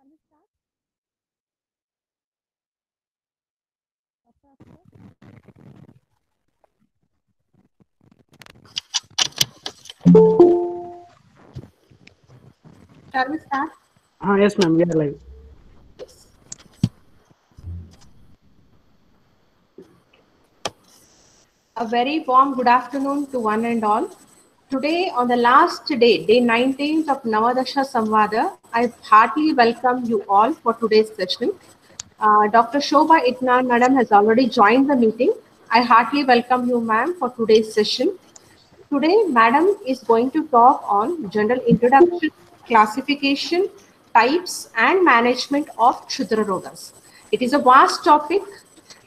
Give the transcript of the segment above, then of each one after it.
Shall we start? Dr. Akshay? Shall we start? Yes, ma'am. We are live. Yes. A very warm good afternoon to one and all. Today, on the last day, day 19th of Navadasha Samvada, I heartily welcome you all for today's session. Dr. Shobha Itnan, madam, has already joined the meeting. I heartily welcome you, ma'am, for today's session. Today, madam is going to talk on general introduction, classification, types, and management of Kshudra Rogas. It is a vast topic,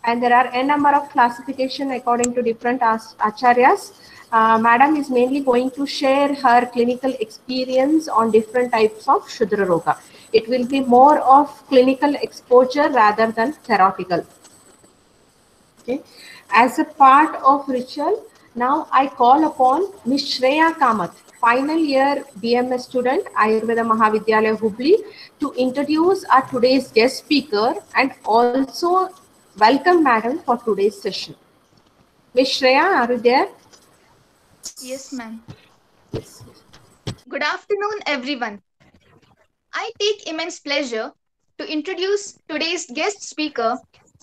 and there are a number of classification according to different acharyas. Madam is mainly going to share her clinical experience on different types of Kshudra Roga. It will be more of clinical exposure rather than theoretical. Okay. As a part of ritual, now I call upon Ms. Shreya Kamath, final year BMS student, Ayurveda Mahavidyalaya Hubli, to introduce our today's guest speaker and also welcome madam for today's session. Ms. Shreya, are you there? Yes, ma'am. Yes. Good afternoon, everyone. I take immense pleasure to introduce today's guest speaker,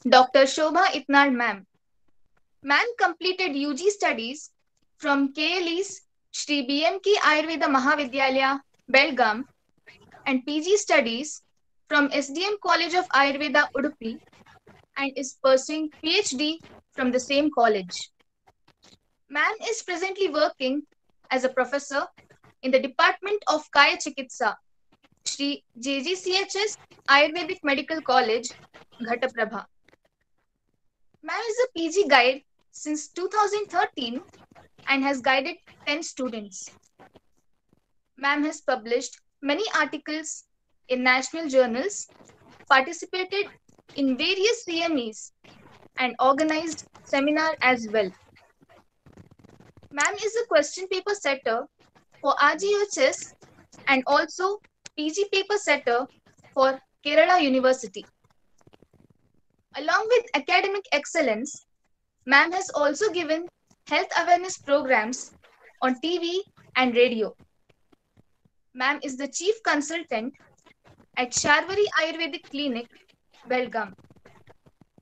Dr. Shobha Itnar, ma'am. Ma'am completed UG studies from KLE's Shri BMK Ayurveda Mahavidyalaya, Belgaum, and PG studies from SDM College of Ayurveda, Udupi, and is pursuing PhD from the same college. Ma'am is presently working as a professor in the Department of Kaya Chikitsa, Shri JGCHS Ayurvedic Medical College, Ghataprabha. Ma'am is a PG guide since 2013 and has guided 10 students. Ma'am has published many articles in national journals, participated in various CMEs, and organized seminar as well. Ma'am is a question paper setter for RGHS and also PG paper setter for Kerala University. Along with academic excellence, ma'am has also given health awareness programs on TV and radio. Ma'am is the chief consultant at Sharvari Ayurvedic Clinic, Belgaum.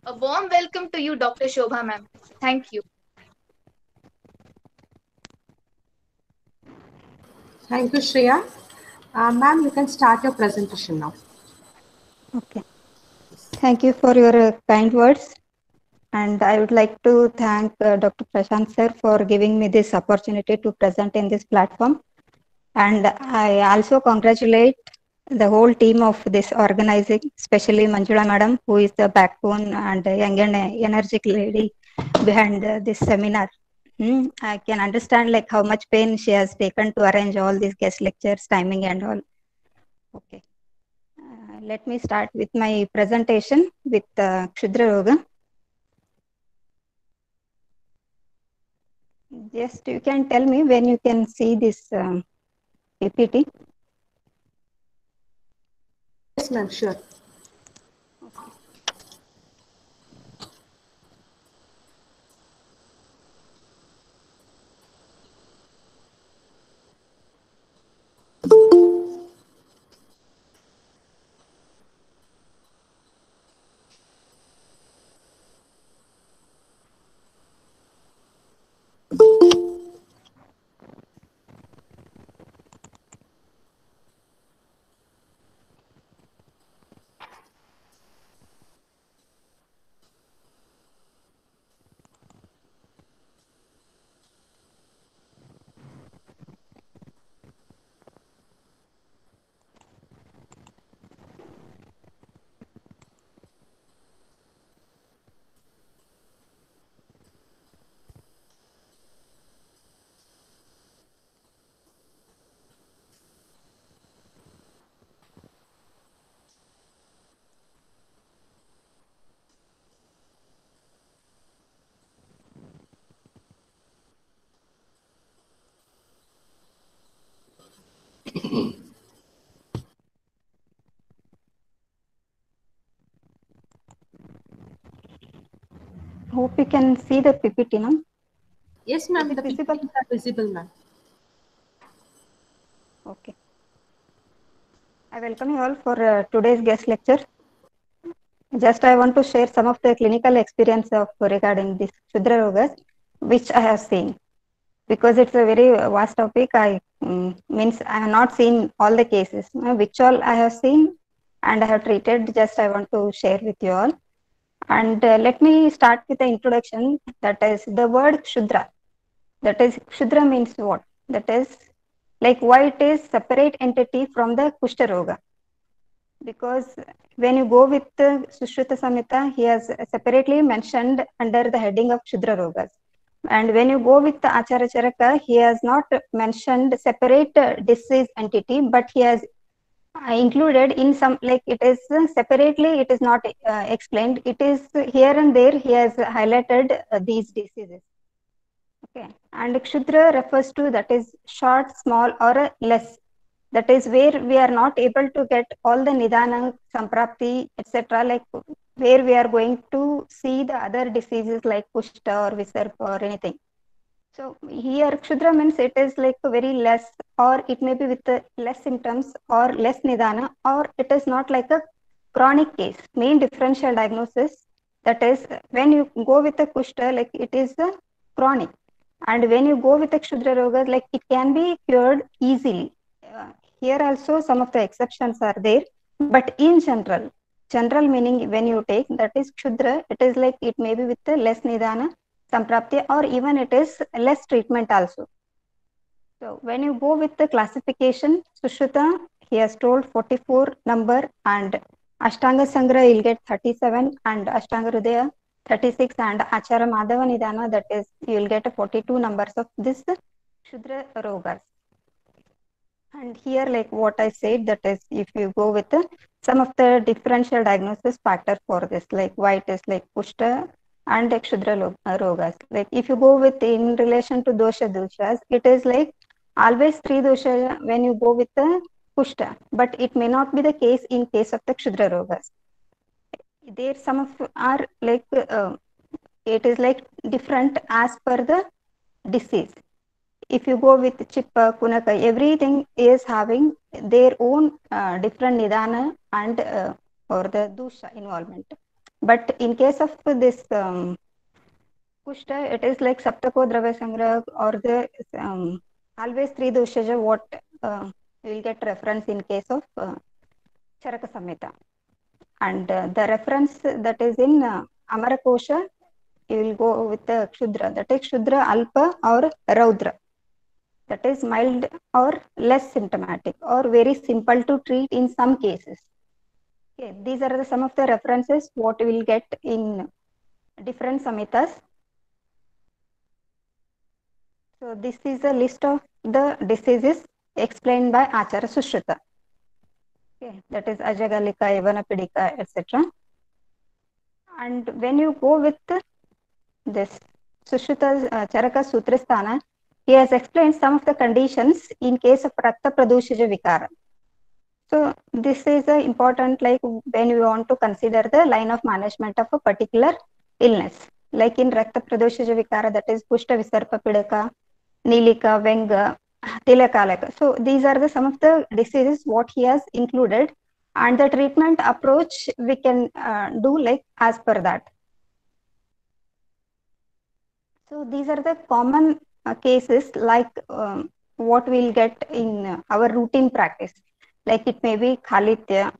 A warm welcome to you, Dr. Shobha ma'am. Thank you. Thank you, Shreya. Ma'am, you can start your presentation now. Okay. Thank you for your kind words. And I would like to thank Dr. Prashant sir for giving me this opportunity to present in this platform. And I also congratulate the whole team of this organizing, especially Manjula madam, who is the backbone and young and energetic lady behind this seminar. I can understand like how much pain she has taken to arrange all these guest lectures, timing and all. Okay. Let me start with my presentation with Kshudra Roga. Just you can tell me when you can see this PPT. Yes, ma'am, sure. Okay. hope you can see the PPT now. Yes, Is ma'am, it the visible? PPTs are visible, ma'am. Okay. I welcome you all for today's guest lecture. Just I want to share some of the clinical experience of regarding this Shudra Rogas, which I have seen. Because it's a very vast topic, means I have not seen all the cases, which all I have seen and I have treated. Just I want to share with you all. And let me start with the introduction. That is the word Shudra. That is Shudra means what? That is like why it is separate entity from the Kushta Roga. Because when you go with Sushruta Samhita, he has separately mentioned under the heading of Shudra Rogas. And when you go with the Acharya Charaka, he has not mentioned separate disease entity, but he has included in some, like it is separately, it is not explained. It is here and there, he has highlighted these diseases. Okay. And Kshudra refers to that is short, small, or less. That is where we are not able to get all the Nidana, Samprapti, etc. Like where we are going to see the other diseases like Kushta or Visarpa or anything. So here Kshudra means it is like very less, or it may be with less symptoms or less Nidana, or it is not like a chronic case. Main differential diagnosis, that is when you go with a Kushta, like it is a chronic. And when you go with a Kshudra Roga, like it can be cured easily. Here also some of the exceptions are there, but in general meaning when you take that is Kshudra, it is like it may be with less Nidana, Samprapti, or even it is less treatment also. So when you go with the classification, Sushruta, he has told 44 number, and Ashtanga Sangra you'll get 37, and Ashtanga Hridaya 36, and Achara Madhava Nidana, that is you will get 42 numbers of this Shudra Rogas. And here, like what I said, that is if you go with some of the differential diagnosis factor for this, like why it is like Kushta and Kshudra Rogas. Like if you go with in relation to doshas, it is like always three dosha when you go with the Kushta, but it may not be the case in case of the Kshudra Rogas. There some of are like it is like different as per the disease. If you go with Chippa, Kunaka, everything is having their own different Nidana and or the Dusha involvement. But in case of this Kushta, it is like Saptako Dravya Sangra or the always three Doshaja, what you will get reference in case of Charaka Samhita. And the reference that is in Amarakosha, you will go with the Kshudra. That is Kshudra, Alpa or Raudra. That is mild or less symptomatic or very simple to treat in some cases. Okay, these are some of the references what we will get in different samhitas. So this is a list of the diseases explained by Acharya Sushruta. Okay, that is Ajagalika, Yavanapidika, etc. And when you go with this Sushruta Charaka Sutrasthana, he has explained some of the conditions in case of Rakta Pradushija Vikara. So this is important, like when you want to consider the line of management of a particular illness. Like in Rakta Pradoshija Vikara, that is Kushta Visarpa Pidaka, Nilika, Venga, Tilakalaka. So these are the some of the diseases what he has included, and the treatment approach we can do like as per that. So these are the common cases like what we'll get in our routine practice. Like it may be Khalitya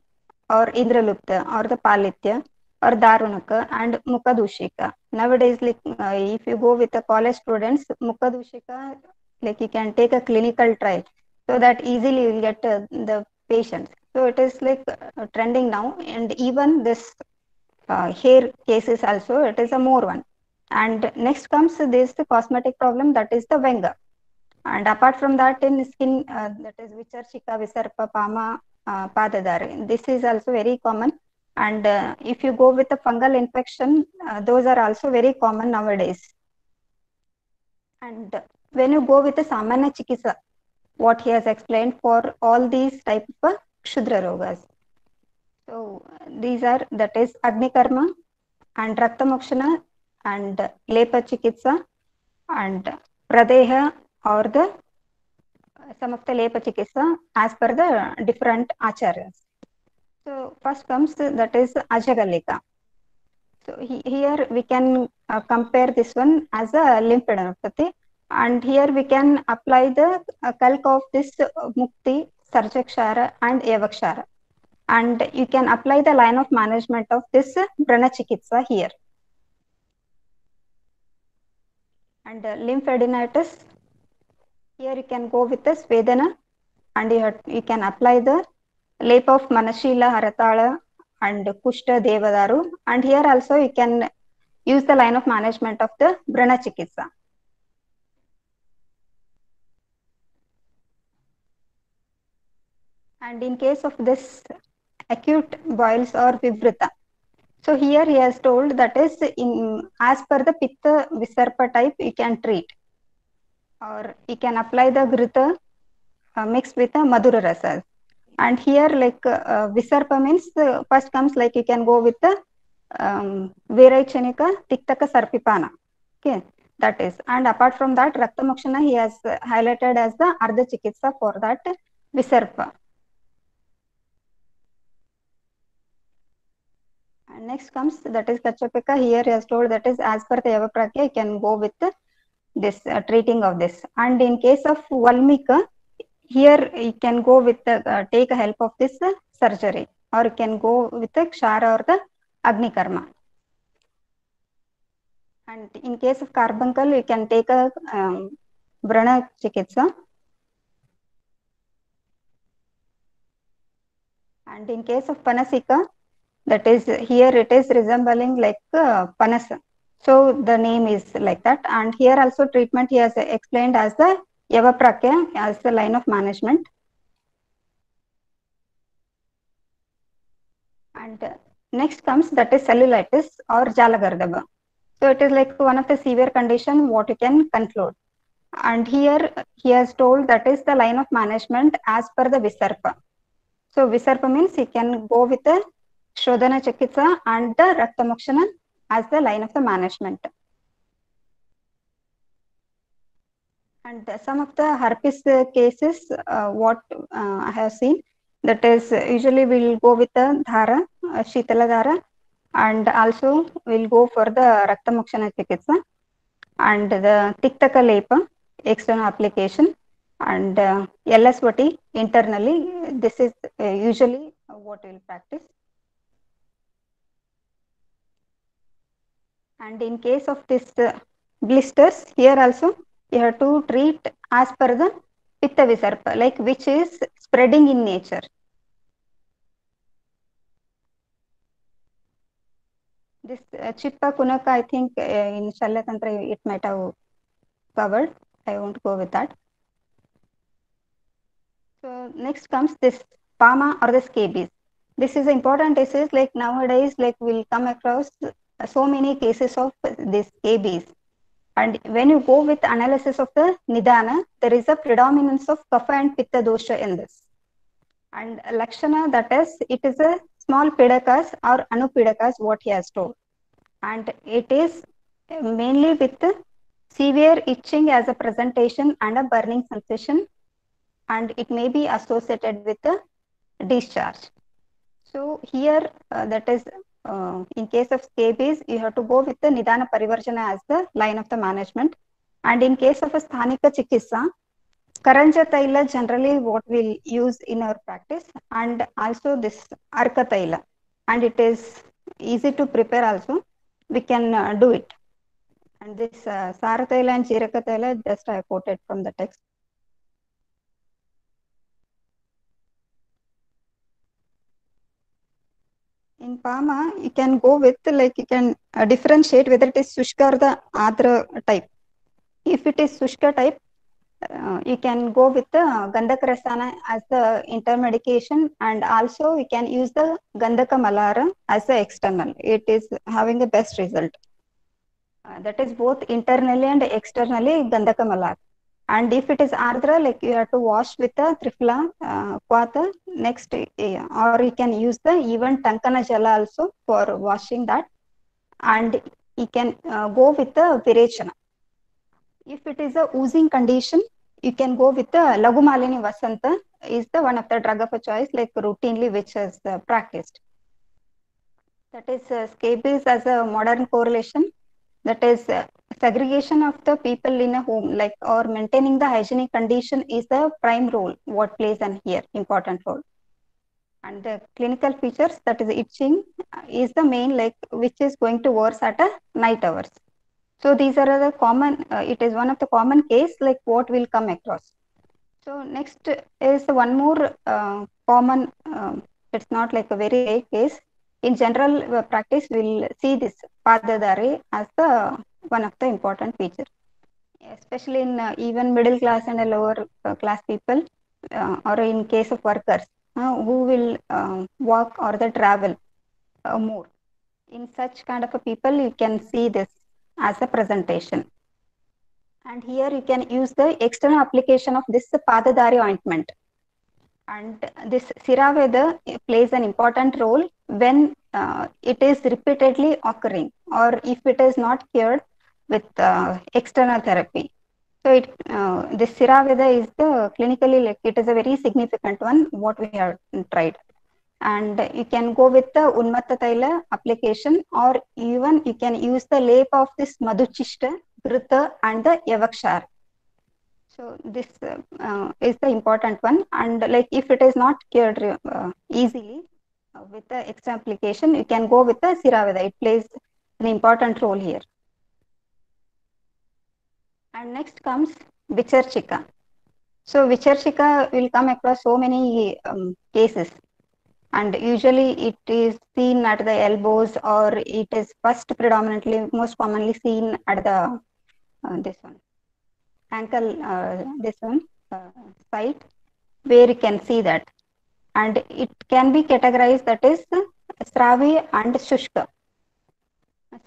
or Indralupta or the Palitya or Darunaka and Mukadushika. Nowadays, like if you go with the college students, Mukadushika, like you can take a clinical trial so that easily you will get the patients. So it is like trending now, and even this hair cases also, it is a more one. And next comes this the cosmetic problem, that is the Venga. And apart from that, in skin, that is Vicharchika, Visarpa, Pama, Padadari. This is also very common. And if you go with the fungal infection, those are also very common nowadays. And when you go with the Samanya Chikisa, what he has explained for all these type of Kshudra Rogas. So these are, that is Agni Karma and Rakta Mokshana and Lepa Chikitsa and Pradeha or the some of the Lepa Chikitsa as per the different acharyas. So first comes that is Ajagalika. So here we can compare this one as a lymphadenopathy, and here we can apply the kalk of this Mukti, Sarjakshara and Yavakshara, and you can apply the line of management of this Brana Chikitsa here. And lymphadenitis, here you can go with the Svedana, and you can apply the lap of Manashila Haratala and Kushta Devadaru, and here also you can use the line of management of the Brana Chikitsa. And in case of this acute boils or Vivrita, so here he has told that is as per the Pitta Visarpa type you can treat, or you can apply the Grita mixed with the Madhura Rasas. And here like Visarpa means first comes like you can go with the Viraichanika Tiktaka Sarpipana. Okay, that is. And apart from that, Raktamokshana he has highlighted as the Ardha Chikitsa for that Visarpa. And next comes that is Kachapika. Here he has told that is as per the Yavaprakya, you can go with this treating of this. And in case of Valmika, here you can go with the take a help of this surgery, or you can go with the Kshara or the Agni Karma. And in case of Carbuncle, you can take a Brana Chikitsa. And in case of Panasika, that is here it is resembling like Panasa. So the name is like that. And here also treatment he has explained as the Yavaprakya as the line of management. And next comes that is cellulitis or Jalagardaba. So it is like one of the severe condition what you can conclude. And here he has told that is the line of management as per the Visarpa. So Visarpa means he can go with the Shodhana Chikitsa and the Raktamokshana as the line of the management. And some of the herpes cases what I have seen, that is usually we'll go with the Dhara, Shitala Dhara, and also we'll go for the Raktamokshana Chikitsa and the Tiktaka Lepa external application, and LSVT internally. This is usually what we'll practice. And in case of this blisters, here also you have to treat as per the Pitta Visarpa, like which is spreading in nature. This Chippa Kunaka, I think in Shalyatantra it might have covered. I won't go with that. So next comes this PAMA or the scabies. This is important disease, like nowadays, like we'll come across so many cases of this scabies. And when you go with analysis of the Nidana, there is a predominance of Kapha and Pitta dosha in this. And Lakshana, that is, it is a small pidakas or anupidakas, what he has told. And it is mainly with severe itching as a presentation and a burning sensation, and it may be associated with the discharge. So here that is in case of scabies, you have to go with the Nidana Parivarjana as the line of the management. And in case of a Sthanika Chikitsa, Karanja Taila generally what we'll use in our practice, and also this Arka Taila, and it is easy to prepare also. We can do it. And this Sara Taila and Chiraka Taila, just I quoted from the text. In Pama, you can go with like you can differentiate whether it is Sushka or the Adra type. If it is Sushka type, you can go with the Gandhaka Rasana as the intermedication, and also you can use the Gandhaka Malara as the external. It is having the best result. That is both internally and externally Gandhaka Malara. And if it is Ardra, like you have to wash with the Trifla, Kwata, next, or you can use the even Tankana Jala also for washing that. And you can go with the Virechana. If it is a oozing condition, you can go with the Lagumalini Vasanta is the one of the drug of a choice, like routinely which is practiced. That is scabies as a modern correlation. That is segregation of the people in a home, like or maintaining the hygienic condition is the prime role. What plays an here important role. And the clinical features, that is itching, is the main, like which is going to worse at a night hours. So these are the common. It is one of the common case like what will come across. So next is one more common. It's not like a very rare case. In general practice, we'll see this padadare as the one of the important feature, especially in even middle class and lower class people, or in case of workers who will walk or the travel more. In such kind of a people, you can see this as a presentation. And here you can use the external application of this Padadari ointment. And this Siraveda plays an important role when it is repeatedly occurring or if it is not cured with external therapy. So this Siraveda is the clinically, like it is a very significant one what we have tried. And you can go with the Unmatta Taila application, or even you can use the lap of this Madhuchishta, Grita and the Yavakshar. So this is the important one. And like if it is not cured easily with the extra application, you can go with the Siraveda. It plays an important role here. And next comes Vicharchika. So Vicharchika will come across so many cases. And usually it is seen at the elbows, or it is first predominantly, most commonly seen at the this one, ankle, this one site, where you can see that. And it can be categorized, that is Sravi and Shushka.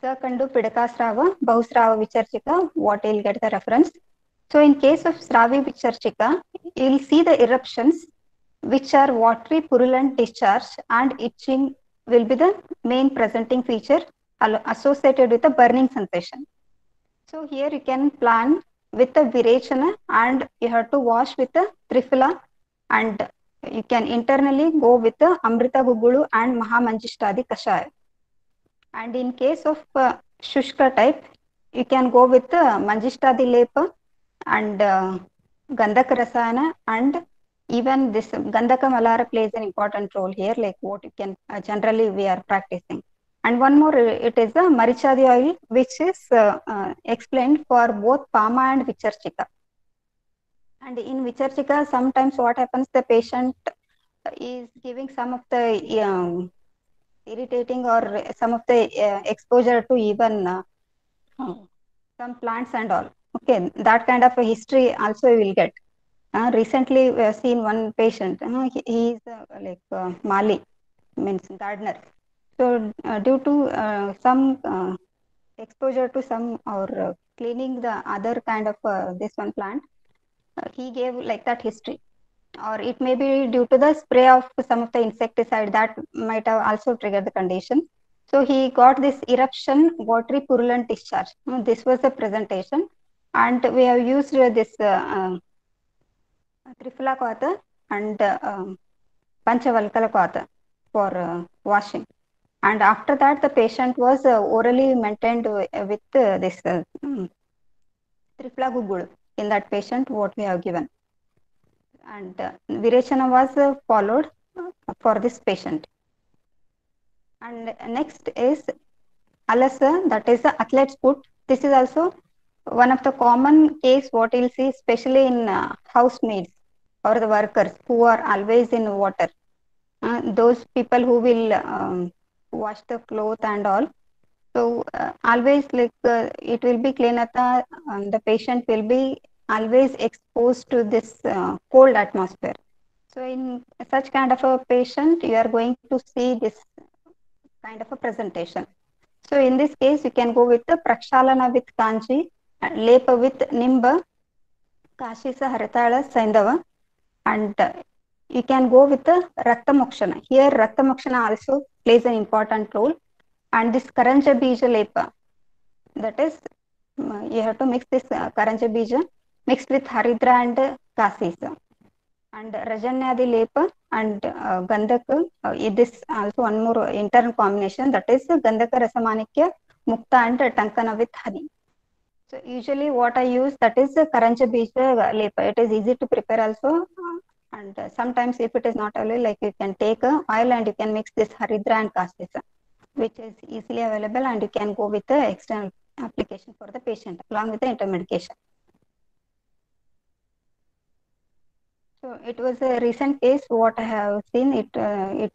Sakandu Pidakasrava, Bahusrava Vicharchika, what you'll get the reference. So in case of Sravi Vicharchika, you'll see the eruptions which are watery purulent discharge, and itching will be the main presenting feature associated with the burning sensation. So here you can plan with the Virechana, and you have to wash with the Trifila, and you can internally go with the Amrita Gugulu and Mahamanjishtadi Kashaya. And in case of Shushka type, you can go with the Manjishtadi Lepa and Gandhaka Rasayana, and even this Gandhaka Malara plays an important role here, like what you can generally we are practicing. And one more, it is the Marichadi oil, which is explained for both Pama and Vicharchika. And in Vicharchika, sometimes what happens, the patient is giving some of the irritating or some of the exposure to even some plants and all. Okay, that kind of a history also you will get. Recently, we have seen one patient. He is like Mali, means gardener. So, due to some exposure to some or cleaning the other kind of this one plant, he gave like that history. Or it may be due to the spray of some of the insecticide that might have also triggered the condition. So he got this eruption, watery purulent discharge. This was the presentation, and we have used this Trifala Kvata and Panchavalkala Kvata for washing. And after that, the patient was orally maintained with this Trifala Gugul in that patient, what we have given. And Virechana was followed for this patient. And next is Alasa, that is the athlete's foot. This is also one of the common case what you'll see, especially in housemaids or the workers who are always in water. Those people who will wash the clothes and all. So always like it will be cleanata, the patient will be always exposed to this cold atmosphere. So in such kind of a patient, you are going to see this kind of a presentation. So in this case, you can go with the Prakshalana with Kanchi, Lepa with Nimba, Kashisa Haritala Saindava, and you can go with the Rakta Mokshana. Here Rakta Mokshana also plays an important role. And this Karanja Bija Lepa, that is, you have to mix this karanja bija mixed with haridra and kasis. And Rajanyadi Lepa and Gandhaka, this also one more internal combination, that is Gandhaka Rasamanikya Mukta and Tankana with honey. So usually what I use, that is Karanja Bija Lepa. It is easy to prepare also, and sometimes if it is not available, like you can take oil and you can mix this Haridra and Kastisa, which is easily available, and you can go with the external application for the patient along with the intermedication. So it was a recent case what I have seen.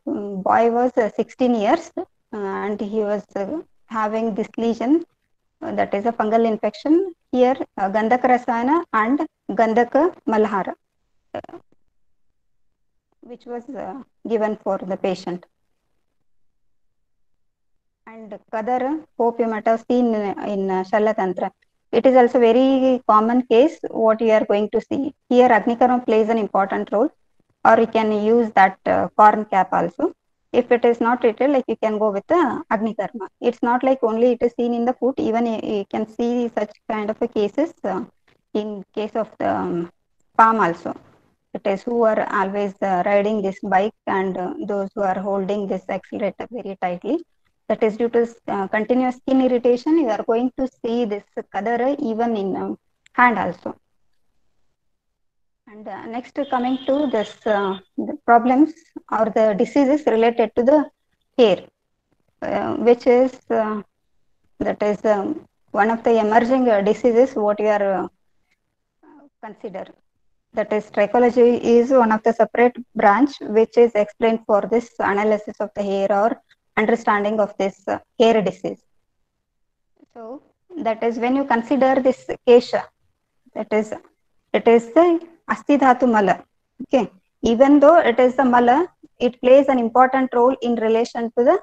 Boy was 16 years and he was having this lesion, that is a fungal infection. Here Gandhaka Rasayana and Gandhaka Malhara, which was given for the patient. And Kadara, hope you might have seen in Shalatantra. It is also very common case what you are going to see. Here Agnikarma plays an important role, or you can use that corn cap also. If it is not treated, like you can go with the Agnikarma. It's not like only it is seen in the foot, even you can see such kind of a cases in case of the palm also. It is who are always riding this bike and those who are holding this accelerator very tightly. That is due to continuous skin irritation. You are going to see this kadara even in hand also. And next, coming to this the problems or the diseases related to the hair, which is that is one of the emerging diseases what you are consider. That is, trichology is one of the separate branch which is explained for this analysis of the hair or understanding of this hair disease. So that is when you consider this kesha, that is, it is the Astidhatu Mala. Okay, even though it is the Mala, it plays an important role in relation to the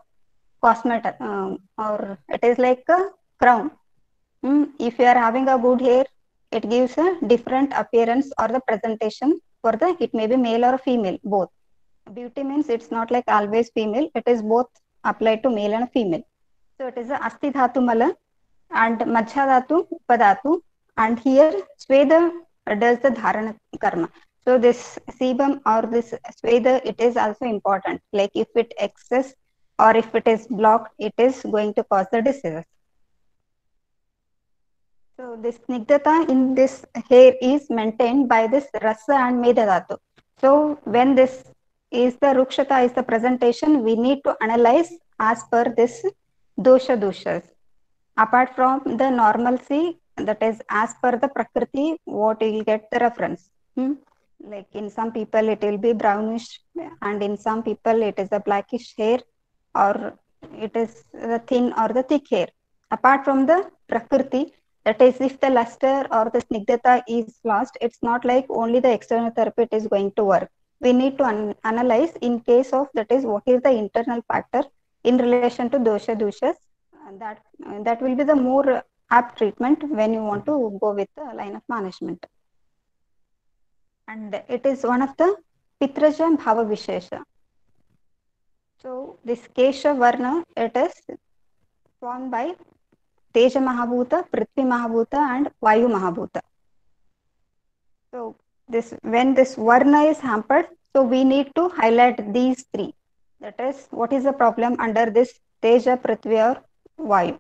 cosmetic, or it is like a crown. If you are having a good hair, it gives a different appearance or the presentation for the, it may be male or female, both. Beauty means it's not like always female, it is both applied to male and female. So it is a Asti Dhatu Mala and Majha Dhatu, Upadhatu, and here Sweda does the Dharana Karma. So this sebum or this Sweda, it is also important. Like if it excess or if it is blocked, it is going to cause the disease. So this Snigdhata in this hair is maintained by this Rasa and Medha Dhatu. So when this is the Rukshata is the presentation, we need to analyze as per this doshas. Apart from the normalcy, that is as per the Prakriti, what you will get the reference. Like in some people it will be brownish, and in some people it is a blackish hair, or it is the thin or the thick hair. Apart from the Prakriti, that is, if the luster or the snigdhata is lost, it's not like only the external therapy is going to work. We need to analyze in case of, that is, what is the internal factor in relation to doshas. That will be the more apt treatment when you want to go with the line of management. And it is one of the Pitraja Bhava Vishesha. So this Kesha Varna, it is formed by Teja Mahabhuta, Prithvi Mahabhuta, and Vayu Mahabhuta. So this, when this Varna is hampered, so we need to highlight these three. That is, what is the problem under this Teja, Prithvi, or Vayu?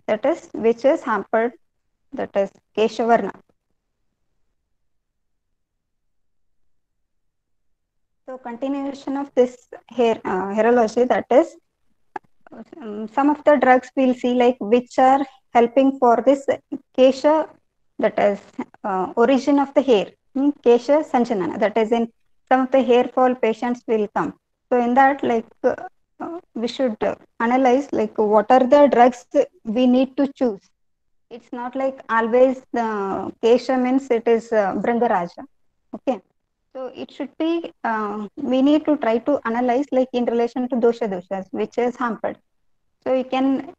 That is, which is hampered, that is Kesha Varna. So continuation of this hairology, that is, some of the drugs we'll see like which are helping for this Kesha, that is origin of the hair, Kesha Sanjanana, that is in some of the hair fall patients will come. So in that, like we should analyze like what are the drugs we need to choose. It's not like always the Kesha means it is Brangaraja. Okay. So it should be, we need to try to analyze like in relation to doshas, which is hampered. So you can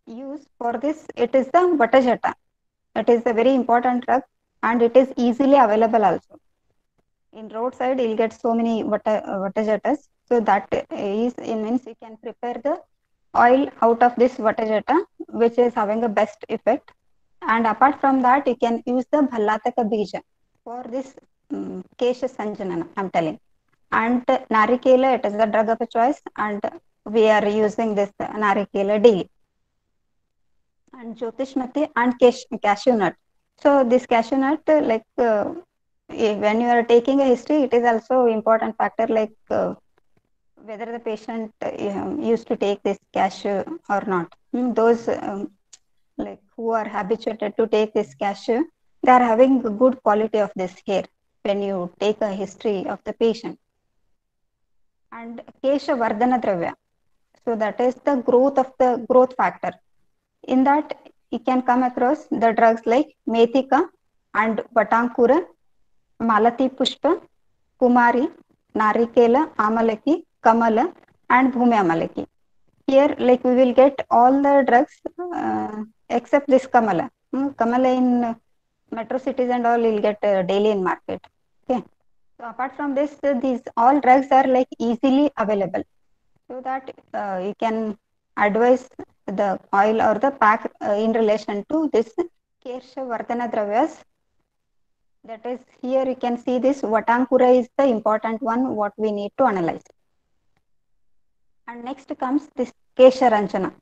use for this, it is the Vatajata. It is a very important drug and it is easily available also. In roadside, you'll get so many Vatajatas. So that is, it means you can prepare the oil out of this Vatajata, which is having a best effect. And apart from that, you can use the Bhallataka Bija for this Kesha Sanjanana, I'm telling. And Narikela, it is the drug of a choice, and we are using this Narikela daily. And Jyotishmati and cashew nut. So this cashew nut, when you are taking a history, it is also important factor, like whether the patient used to take this cashew or not. Those like who are habituated to take this cashew, they are having a good quality of this hair when you take a history of the patient. And Kesha Vardhana Dravya. So that is the growth factor. In that, you can come across the drugs like Methika and Vatankura, Malati Pushpa, Kumari, Narikela, Amalaki, Kamala, and Bhume Amalaki. Here, like we will get all the drugs except this Kamala. Kamala in metro cities and all you'll get daily in market. Okay. So apart from this, these all drugs are like easily available, so that you can advise the oil or the pack in relation to this Kesha Vardhana Dravyas. That is, here you can see this Vatankura is the important one what we need to analyze. And next comes this Kesha Ranjana.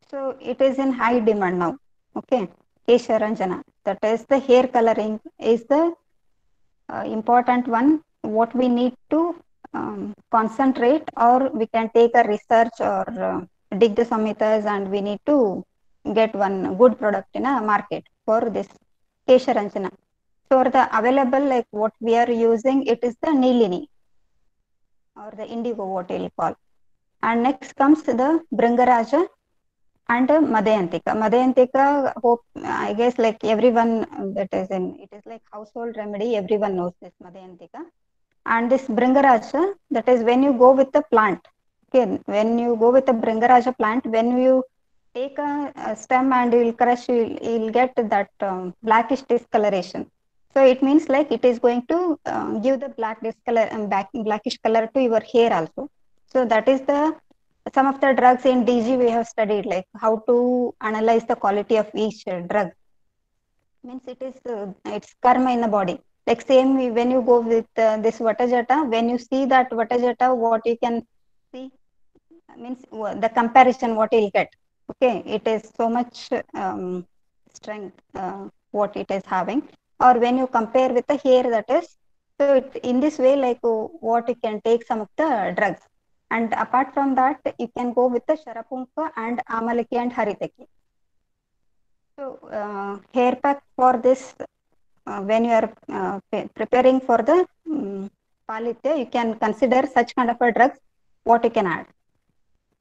So it is in high demand now. Okay, Kesha Ranjana. That is the hair coloring is the important one what we need to concentrate, or we can take a research or dig the samhitas, and we need to get one good product in a market for this Kesha Ranjana. So the available, like what we are using, it is the Nilini or the indigo, what we'll call. And next comes the Bringaraja and Madhyantika. Madhyantika, hope I guess like everyone that is in, it is like household remedy. Everyone knows this Madhyantika. And this Bringaraja, that is when you go with the plant. Okay, when you go with the Bringaraja plant, when you take a stem and you will crush, you will get that blackish discoloration. So it means like it is going to give the blackish color to your hair also. So that is the some of the drugs in DG we have studied, like how to analyze the quality of each drug. Means it is it's karma in the body. Like same when you go with this Vatajata, when you see that Vatajata, what you can see means the comparison what you'll get. Okay, it is so much strength what it is having. Or when you compare with the hair, that is, so it, in this way, like what you can take some of the drugs. And apart from that, you can go with the Sharapunka and Amalaki and Haritaki. So hair pack for this, when you are preparing for the Palitya, you can consider such kind of a drugs what you can add.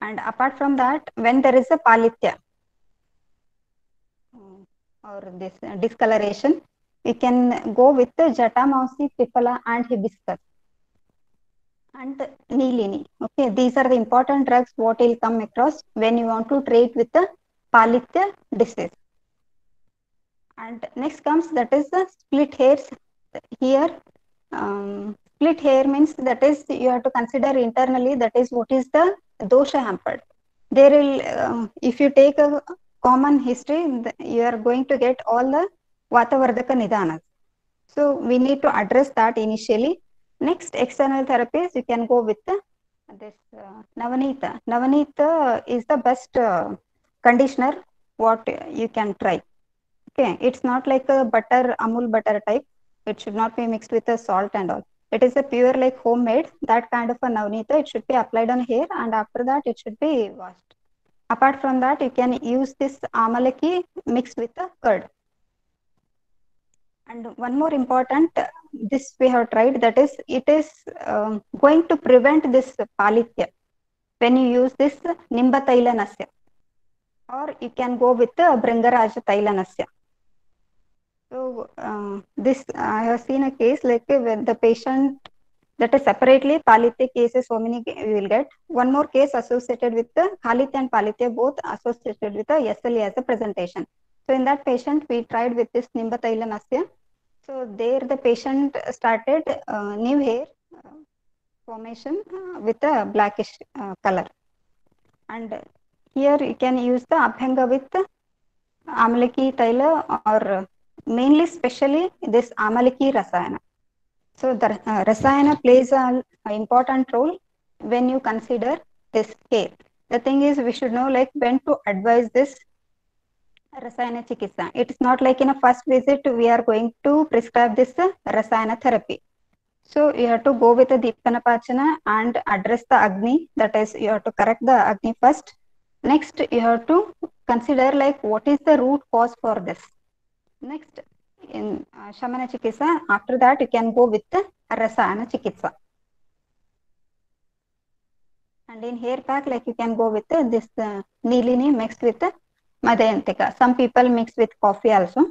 And apart from that, when there is a Palitya or this discoloration, we can go with the Jatamausi, Triphala and Hibiscus and Nilini. Okay, these are the important drugs what will come across when you want to treat with the Palitya disease. And next comes that is the split hairs. Here, split hair means that is you have to consider internally, that is what is the dosha hampered. There will, if you take a common history, you are going to get all the Vatavardhaka Nidanas. So we need to address that initially. Next, external therapies, you can go with this Navanita. Navanita is the best conditioner what you can try. Okay, it's not like a butter, Amul butter type. It should not be mixed with the salt and all. It is a pure like homemade, that kind of a Navanita. It should be applied on hair, and after that it should be washed. Apart from that, you can use this Amalaki mixed with the curd. And one more important, this we have tried, that is, it is going to prevent this Palitya when you use this Nimba Taila Nasya, or you can go with the Bringaraja Taila Nasya. So this I have seen a case like when the patient, that is separately Palitya cases, so many we will get. One more case associated with the Khalitya and Palitya, both associated with the SLE as a presentation. So in that patient, we tried with this Nimba Taila Nasya. So there the patient started new hair formation with a blackish color. And here you can use the Abhyanga with Amalaki Taila or mainly specially this Amalaki Rasayana. So the Rasayana plays an important role when you consider this hair. The thing is, we should know like when to advise this Rasayana Chikitsa. It is not like in a first visit we are going to prescribe this Rasayana therapy. So you have to go with the Deepkanapachana and address the Agni. That is, you have to correct the Agni first. Next, you have to consider like what is the root cause for this. Next, in Shamana Chikitsa, after that you can go with the Rasayana Chikitsa. And in hair pack, like you can go with this Nilini mixed with Madhayantika. Some people mix with coffee also.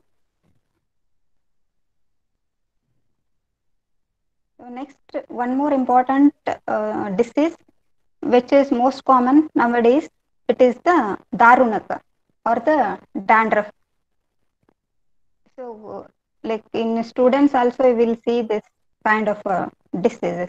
So next, one more important disease which is most common nowadays, it is the Darunaka or the dandruff. So like in students also we will see this kind of diseases.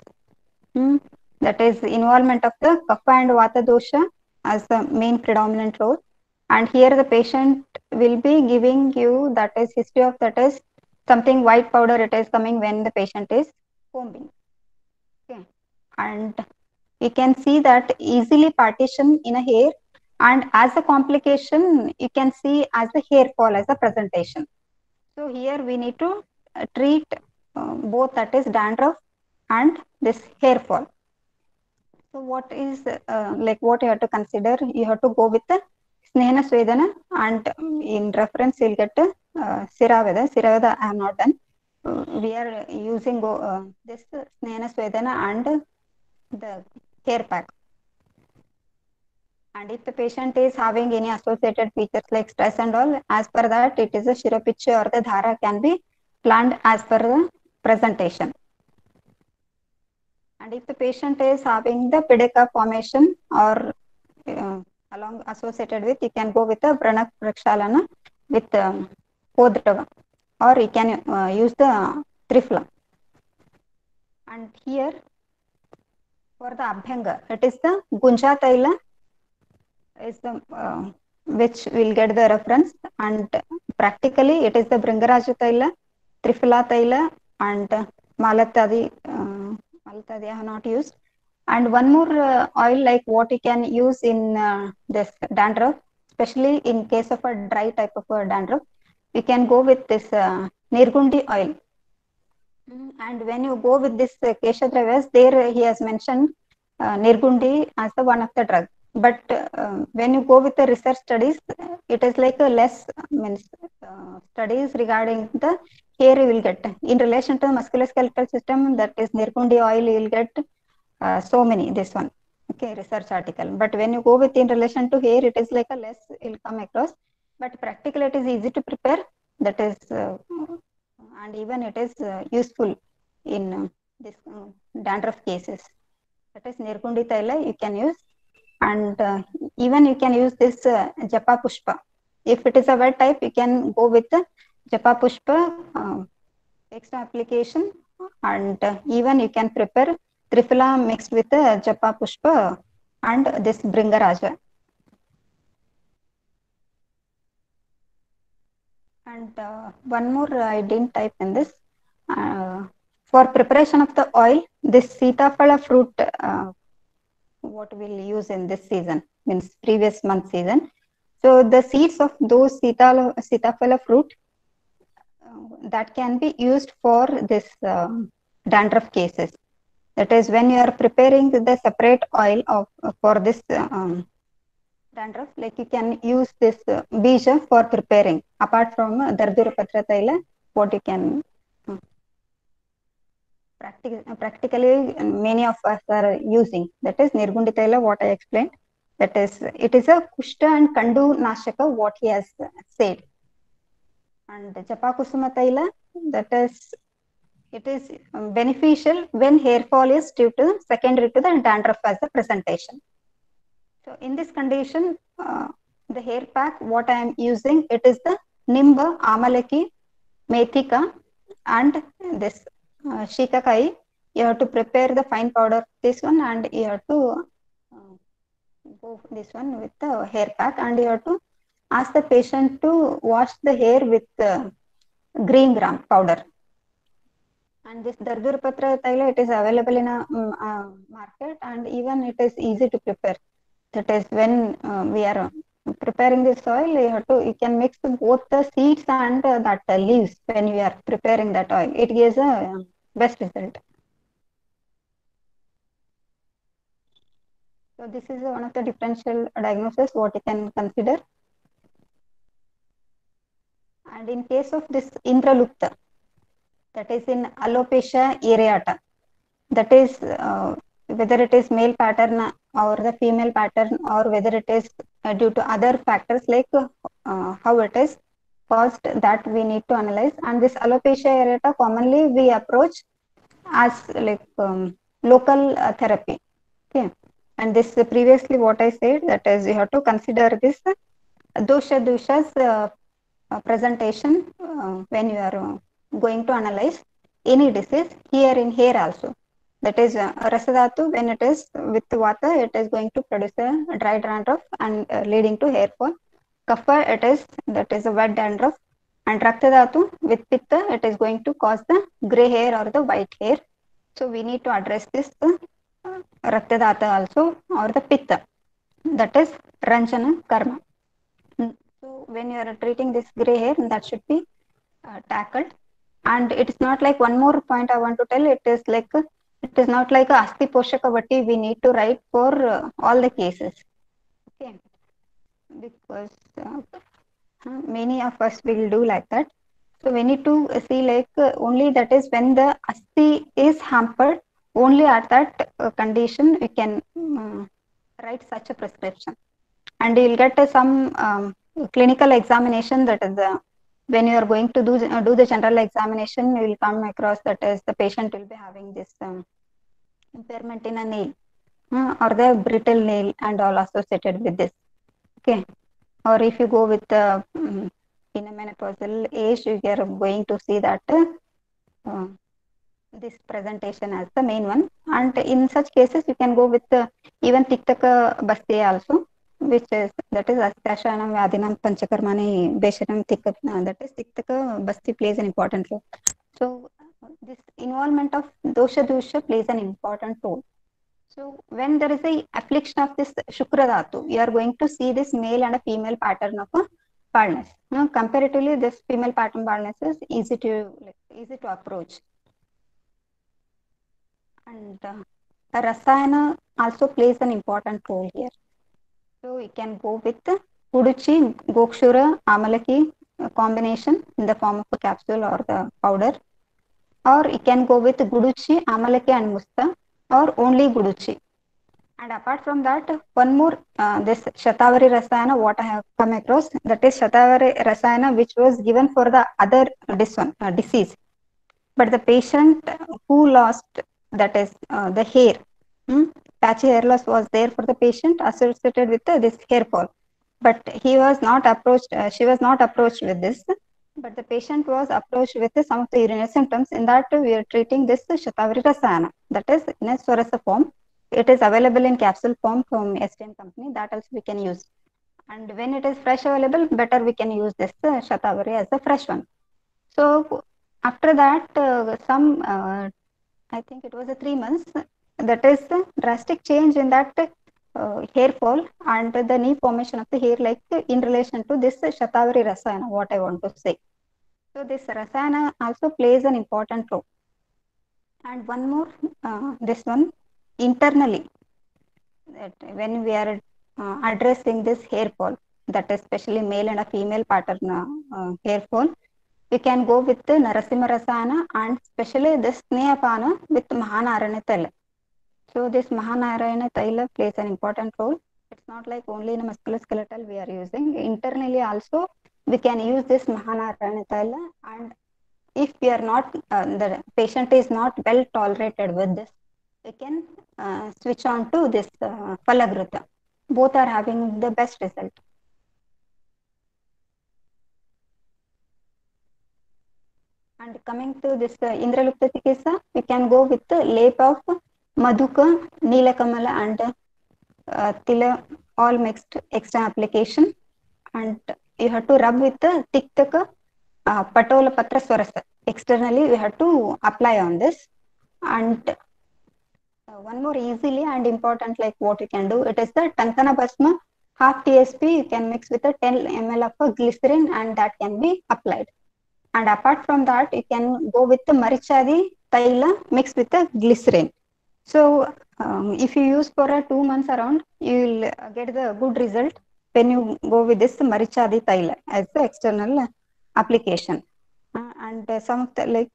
That is involvement of the Kapha and Vata dosha as the main predominant role. And here the patient will be giving you that is history of that is something white powder it is coming when the patient is combing. Okay. And you can see that easily partition in a hair, and as a complication you can see as the hair fall as a presentation. So here we need to treat both that is dandruff and this hair fall. So what is like what you have to consider, you have to go with the Snehana Swedana, and in reference you'll get Siraveda. Siraveda I have not done. We are using this Snehana Swedana and the hair pack. And if the patient is having any associated features like stress and all, as per that it is a Shiropicha or the Dhara can be planned as per the presentation. And if the patient is having the Pideka formation or along associated with, you can go with the Pranak Prakshalana with Kodrava, or you can use the Trifla. And here for the Abhyanga, it is the Gunja Taila is the which will get the reference, and practically it is the Bringaraja Taila, Trifla Taila and Malatadi. Malatadi I have not used. And one more oil like what you can use in this dandruff, especially in case of a dry type of dandruff, you can go with this Nirgundi oil. And when you go with this Kesha Dravyas, there he has mentioned Nirgundi as the one of the drug. But when you go with the research studies, it is like a less means studies regarding the hair you will get. In relation to the musculoskeletal system, that is Nirgundi oil, you will get so many, this one, okay, research article. But when you go with in relation to hair, it is like a less will come across. But practically it is easy to prepare, that is and even it is useful in this dandruff cases. That is Nirgundi Taila you can use. And even you can use this Japa Pushpa. If it is a wet type, you can go with the Japa Pushpa extra application, and even you can prepare Trifla mixed with the Japa Pushpa and this Bringaraja. And one more I didn't type in this. For preparation of the oil, this Sitaphala fruit, what we'll use in this season, means previous month season. So the seeds of those Sitaphala fruit that can be used for this dandruff cases. That is when you are preparing the separate oil of for this dandruff, like you can use this bija for preparing. Apart from Dardura Patra Taila, what you can practically many of us are using, that is Nirgundi Taila, what I explained. That is, it is a Kushta and Kandu Nashaka, what he has said. And Japa Kusuma Taila, that is, it is beneficial when hair fall is due to secondary to the dandruff as a presentation. So in this condition, the hair pack, what I am using, it is the Nimba, Amalaki, Methika and this Shikakai. You have to prepare the fine powder of this one, and you have to go this one with the hair pack, and you have to ask the patient to wash the hair with green gram powder. And this Dardurpatra Taila, it is available in a market, and even it is easy to prepare. That is when we are preparing this oil, you can mix both the seeds and that leaves when you are preparing that oil. It gives a best result. So this is one of the differential diagnosis what you can consider. And in case of this Indralupta, that is in alopecia areata, that is whether it is male pattern or the female pattern, or whether it is due to other factors like how it is caused, that we need to analyze. And this alopecia areata commonly we approach as like local therapy. Okay, and this previously what I said, that is you have to consider this doshas presentation when you are going to analyze any disease. Here in hair also, that is rasadhatu, when it is with vata, it is going to produce a dry dandruff and leading to hair fall. Kapha, it is, that is a wet dandruff. And raktadhatu with pitta, it is going to cause the gray hair or the white hair. So we need to address this raktadhata also, or the pitta, that is ranjana karma. So when you are treating this gray hair, that should be tackled. And it is not like, one more point I want to tell, it is like it is not like a asti poshaka vati we need to write for all the cases. Okay, because many of us will do like that. So we need to see like only that is when the asti is hampered, only at that condition we can write such a prescription. And you will get some clinical examination, that is when you are going to do the general examination, you will come across that is the patient will be having this impairment in a nail or the brittle nail and all associated with this. Okay, or if you go with the in a menopausal age, you are going to see that this presentation as the main one. And in such cases, you can go with even tiktaka basti also, which is, that is astashanam vyadinam panchakarmani beshanam tikkatna, that is tiktaka basti plays an important role. So this involvement of dosha plays an important role. So when there is a affliction of this shukra dhatu, you are going to see this male and a female pattern of a baldness. Now, comparatively, this female pattern baldness is easy to approach. And rasayana also plays an important role here. So we can go with the Uduchi, Gokshura, Amalaki combination in the form of a capsule or the powder. Or you can go with Guduchi, Amalaki and Musta, or only Guduchi. And apart from that, one more, this Shatavari Rasayana, what I have come across, that is Shatavari Rasayana, which was given for the other disease. But the patient who lost, that is the hair, patchy hair loss was there for the patient associated with this hair fall. But he was not approached, she was not approached with this. But the patient was approached with some of the urinary symptoms. In that, we are treating this Shatavari Rasayana, that is in a Swarasa form. It is available in capsule form from STM company, that also we can use. And when it is fresh available, better we can use this Shatavari as a fresh one. So after that, I think it was 3 months, that is drastic change in that hair fall and the knee formation of the hair, like in relation to this Shatavari Rasayana, what I want to say. So this Rasayana also plays an important role. And one more, this one, internally, that when we are addressing this hair fall, that is especially male and a female pattern hair fall, we can go with the Narasimha Rasayana and especially this Snehapana with Mahanarayana Taila. So this Mahanarayana Taila plays an important role. It's not like only in a musculoskeletal we are using. Internally also we can use this Mahanarayana Taila, and if we are not, the patient is not well tolerated with this, we can switch on to this Falagruta. Both are having the best result. And coming to this Indralupta Chikitsa, we can go with the lap of Madhuka, Neelakamala and Tila all mixed extra application, and you have to rub with the thick Patola Patra Swarasa. Externally, we have to apply on this. And one more easily and important, like what you can do, it is the Tantana Basma half TSP. You can mix with a 10 ml of a glycerin, and that can be applied. And apart from that, you can go with the Marichadi Taila mixed with the glycerin. So if you use for 2 months around, you will get the good result when you go with this Marichadi Taila as the external application. And some of the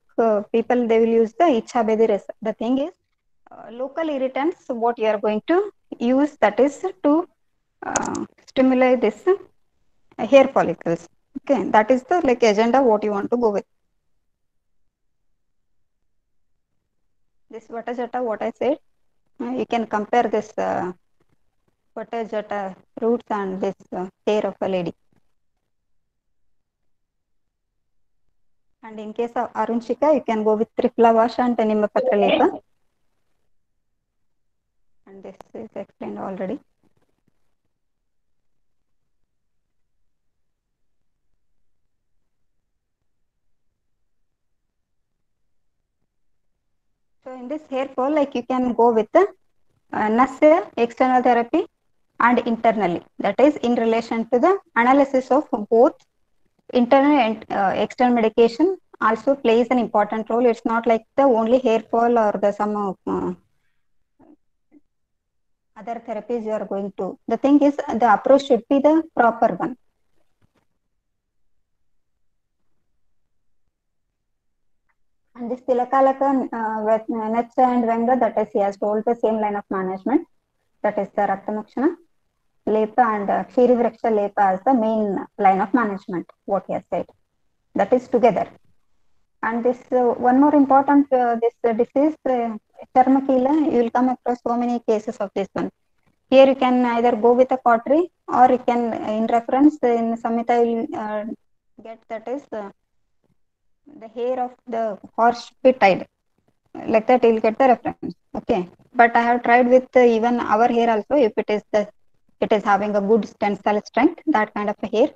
people, they will use the Icha Bediris. The thing is, local irritants, what you are going to use, that is to stimulate this hair follicles. Okay, that is the agenda what you want to go with. This Vata Jata, what I said, you can compare this Vata Jata roots and this hair of a lady. And in case of Arunchika, you can go with Triplavasha and Nimapatra Lepa. And this is explained already. So in this hair fall, you can go with the NASE external therapy and internally. That is in relation to the analysis of both internal and external medication also plays an important role. It's not like the only hair fall or the some other therapies you are going to. The thing is, the approach should be the proper one. And this Tilakalaka, Netcha and Venga, that is, he has told the same line of management. That is the Raktamakshana, Lepa and Kshirivraksha Lepa as the main line of management, what he has said. That is together. And this one more important, this disease, Charmakila, you will come across so many cases of this one. Here you can either go with a cautery, or you can, in reference, in Samhita you will get, that is the hair of the horse be tied. Like that, you will get the reference. Okay. But I have tried with even our hair also, if it is having a good tensile strength, that kind of a hair.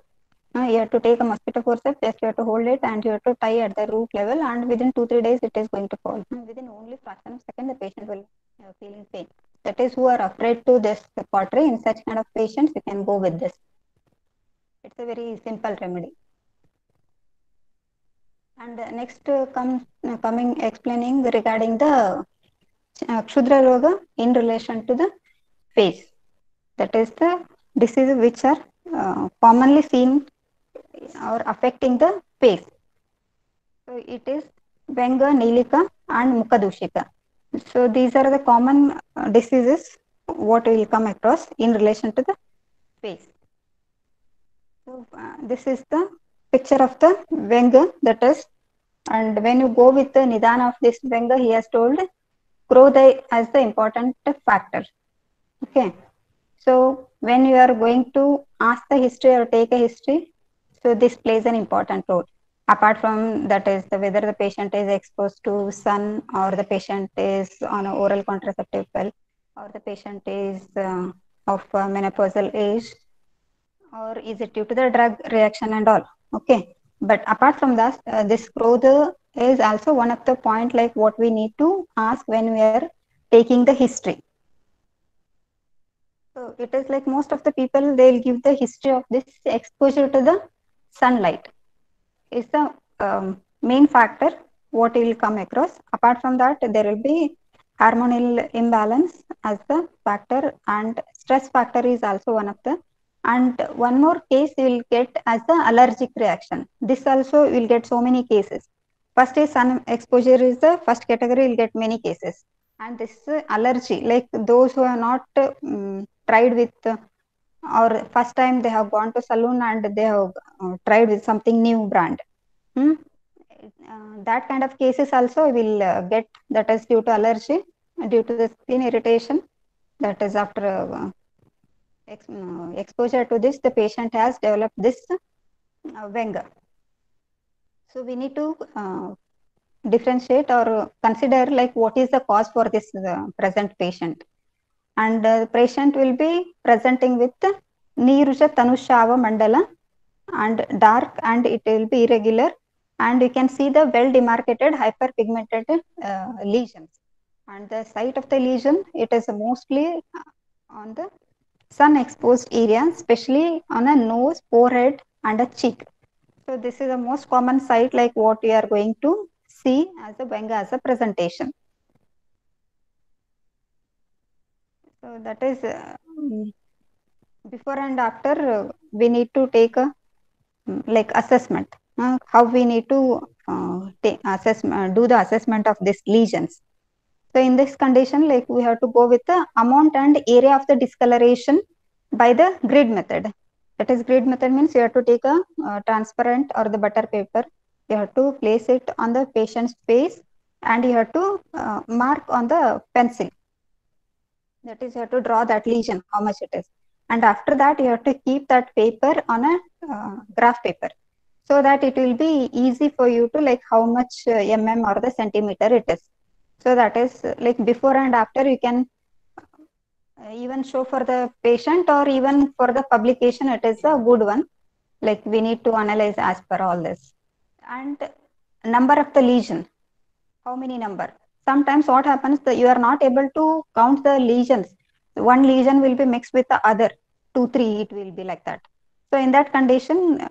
You have to take a mosquito forceps, just you have to hold it and you have to tie at the root level, and within 2-3 days it is going to fall. Within only fraction of second, the patient will feeling pain. That is, who are afraid to this cautery, in such kind of patients, you can go with this. It's a very simple remedy. And next coming explaining regarding the Kshudra Roga in relation to the face. That is the diseases which are commonly seen or affecting the face. So it is Venga, Nilika and Mukadushika. So these are the common diseases what we will come across in relation to the face. So this is the picture of the Venga, that is, and when you go with the Nidana of this Venga, he has told growth as the important factor. Okay. So when you are going to ask the history or take a history, so this plays an important role. Apart from that, is whether the patient is exposed to sun, or the patient is on an oral contraceptive pill, or the patient is of menopausal age, or is it due to the drug reaction and all. Okay. But apart from that, this growth is also one of the point, like what we need to ask when we are taking the history. So it is like most of the people, they will give the history of this exposure to the sunlight is the main factor what you will come across. Apart from that, there will be hormonal imbalance as the factor, and stress factor is also one of the. And one more case you will get as the allergic reaction. This also will get so many cases. First is sun exposure is the first category, will get many cases. And this allergy, like those who are not tried with or first time they have gone to salon and they have tried with something new brand. That kind of cases also will get, that is due to allergy, due to the skin irritation, that is after exposure to this, the patient has developed this Venga. So we need to differentiate or consider like what is the cause for this present patient. and the patient will be presenting with Niruja Tanushava Mandala and dark, and it will be irregular, and you can see the well demarcated hyperpigmented lesions. And the site of the lesion, it is mostly on the sun exposed area, especially on a nose, forehead, and a cheek. So this is the most common site, like what we are going to see as a Venga as a presentation. So that is before and after we need to take a like assessment. How we need to do the assessment of these lesions. So in this condition, like we have to go with the amount and area of the discoloration by the grid method. That is, grid method means you have to take a transparent or the butter paper. You have to place it on the patient's face, and you have to mark on the pencil. That is, you have to draw that lesion, how much it is. And after that, you have to keep that paper on a graph paper, so that it will be easy for you to like how much mm or the centimeter it is. So that is like before and after you can even show for the patient, or even for the publication, it is a good one. Like we need to analyze as per all this. And number of the lesion, how many number? Sometimes what happens that you are not able to count the lesions. One lesion will be mixed with the other, 2, 3, it will be like that. So in that condition,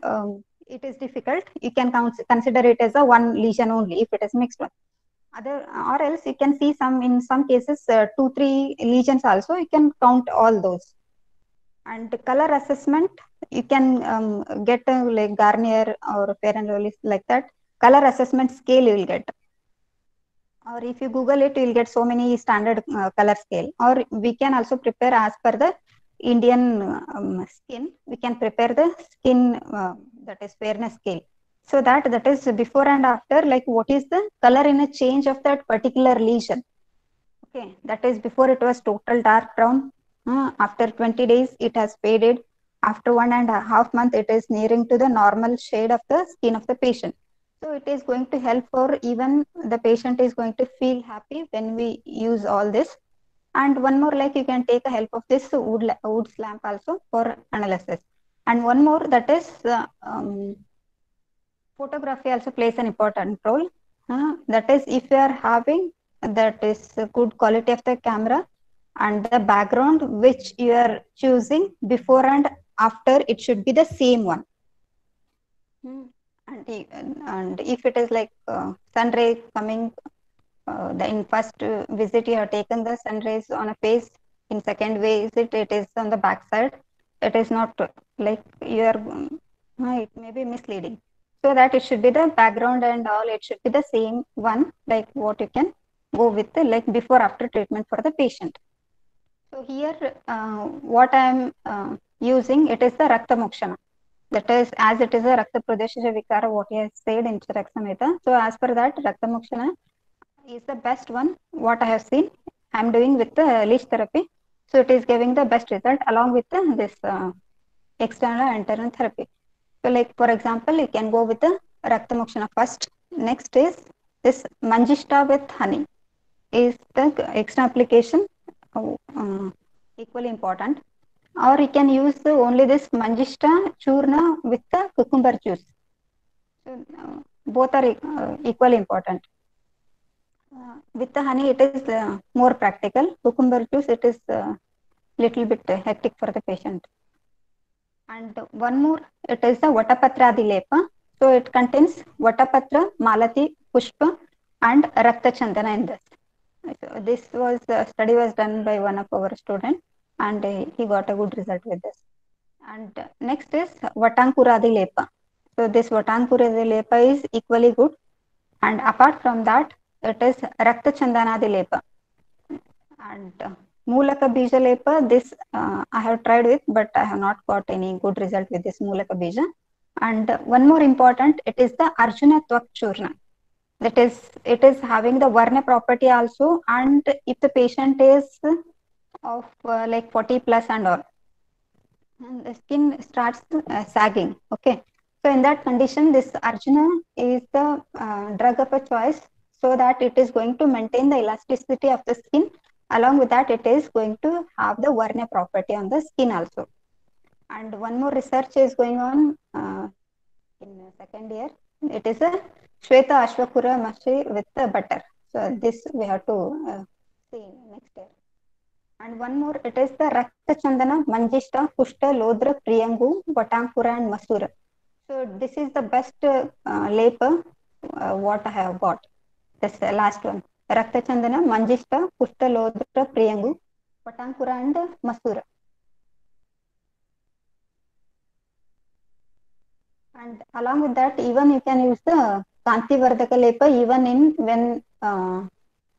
it is difficult. You can consider it as a one lesion only if it is mixed one. Or else you can see in some cases 2, 3 lesions also, you can count all those. And color assessment, you can get like Garnier or Fair and Lovely, like that color assessment scale you will get. Or if you Google it, you will get so many standard color scale. Or we can also prepare as per the Indian skin. We can prepare the skin that is fairness scale. So that is before and after, like what is the color in a change of that particular lesion. Okay, that is before it was total dark brown. After 20 days, it has faded. After 1.5 months, it is nearing to the normal shade of the skin of the patient. So it is going to help for even the patient is going to feel happy when we use all this. And one more, like you can take a help of this wood lamp also for analysis. And one more, that is photography also plays an important role. That is, if you are having that is good quality of the camera, and the background which you are choosing before and after, it should be the same one. And if it is like sun ray coming, in first visit you have taken the sun rays on a face, in second visit it is on the back side, it is not like you are, it may be misleading. So that it should be the background and all, it should be the same one, like what you can go with the like before after treatment for the patient. So here what I am using, it is the Rakta Mokshana. That is, as it is a Rakta Pradeshasha Vikara, what he has said in Charaksamhita. So as per that, Rakta Mokshana is the best one what I have seen. I am doing with the leech therapy. So it is giving the best result along with this external and internal therapy. So like for example, you can go with the Rakta Mokshana first. Next is this Manjishta with honey is the extra application, equally important. Or you can use only this Manjishta Churna with the cucumber juice. So both are equally important. With the honey, it is more practical. Cucumber juice, it is little bit hectic for the patient. And one more, it is the Vatapatra Adilepa. So it contains Vatapatra, Malati, Pushpa, and Rakta Chandana in this. So this was study was done by one of our students, and he got a good result with this. And next is Vatankuradi Lepa. So this Vatankuradi Lepa is equally good. And apart from that, it is Rakta Chandana Lepa. And Mulaka Bija Lepa, this I have tried with, but I have not got any good result with this Mulaka Bija. And one more important, it is the Arjuna Twak Churna. That is, it is having the Varna property also, and if the patient is of like 40 plus and all, and the skin starts sagging. Okay, so in that condition, this Arjuna is the drug of a choice, so that it is going to maintain the elasticity of the skin Along with that, it is going to have the Varna property on the skin also. And one more research is going on in second year. It is a Shweta Ashwakura Mashi with the butter. So this we have to see next year. And one more, it is the Rakta Chandana, Manjishta, Kushta, Lodra, Priyangu, Vatankura and Masura. So this is the best labor what I have got. This last one. Rakta Chandana, Manjishta, Kushta, Lodra, Priyangu, Vatankura and Masura. And along with that, even you can use the Kanti Vardaka Lepa even in when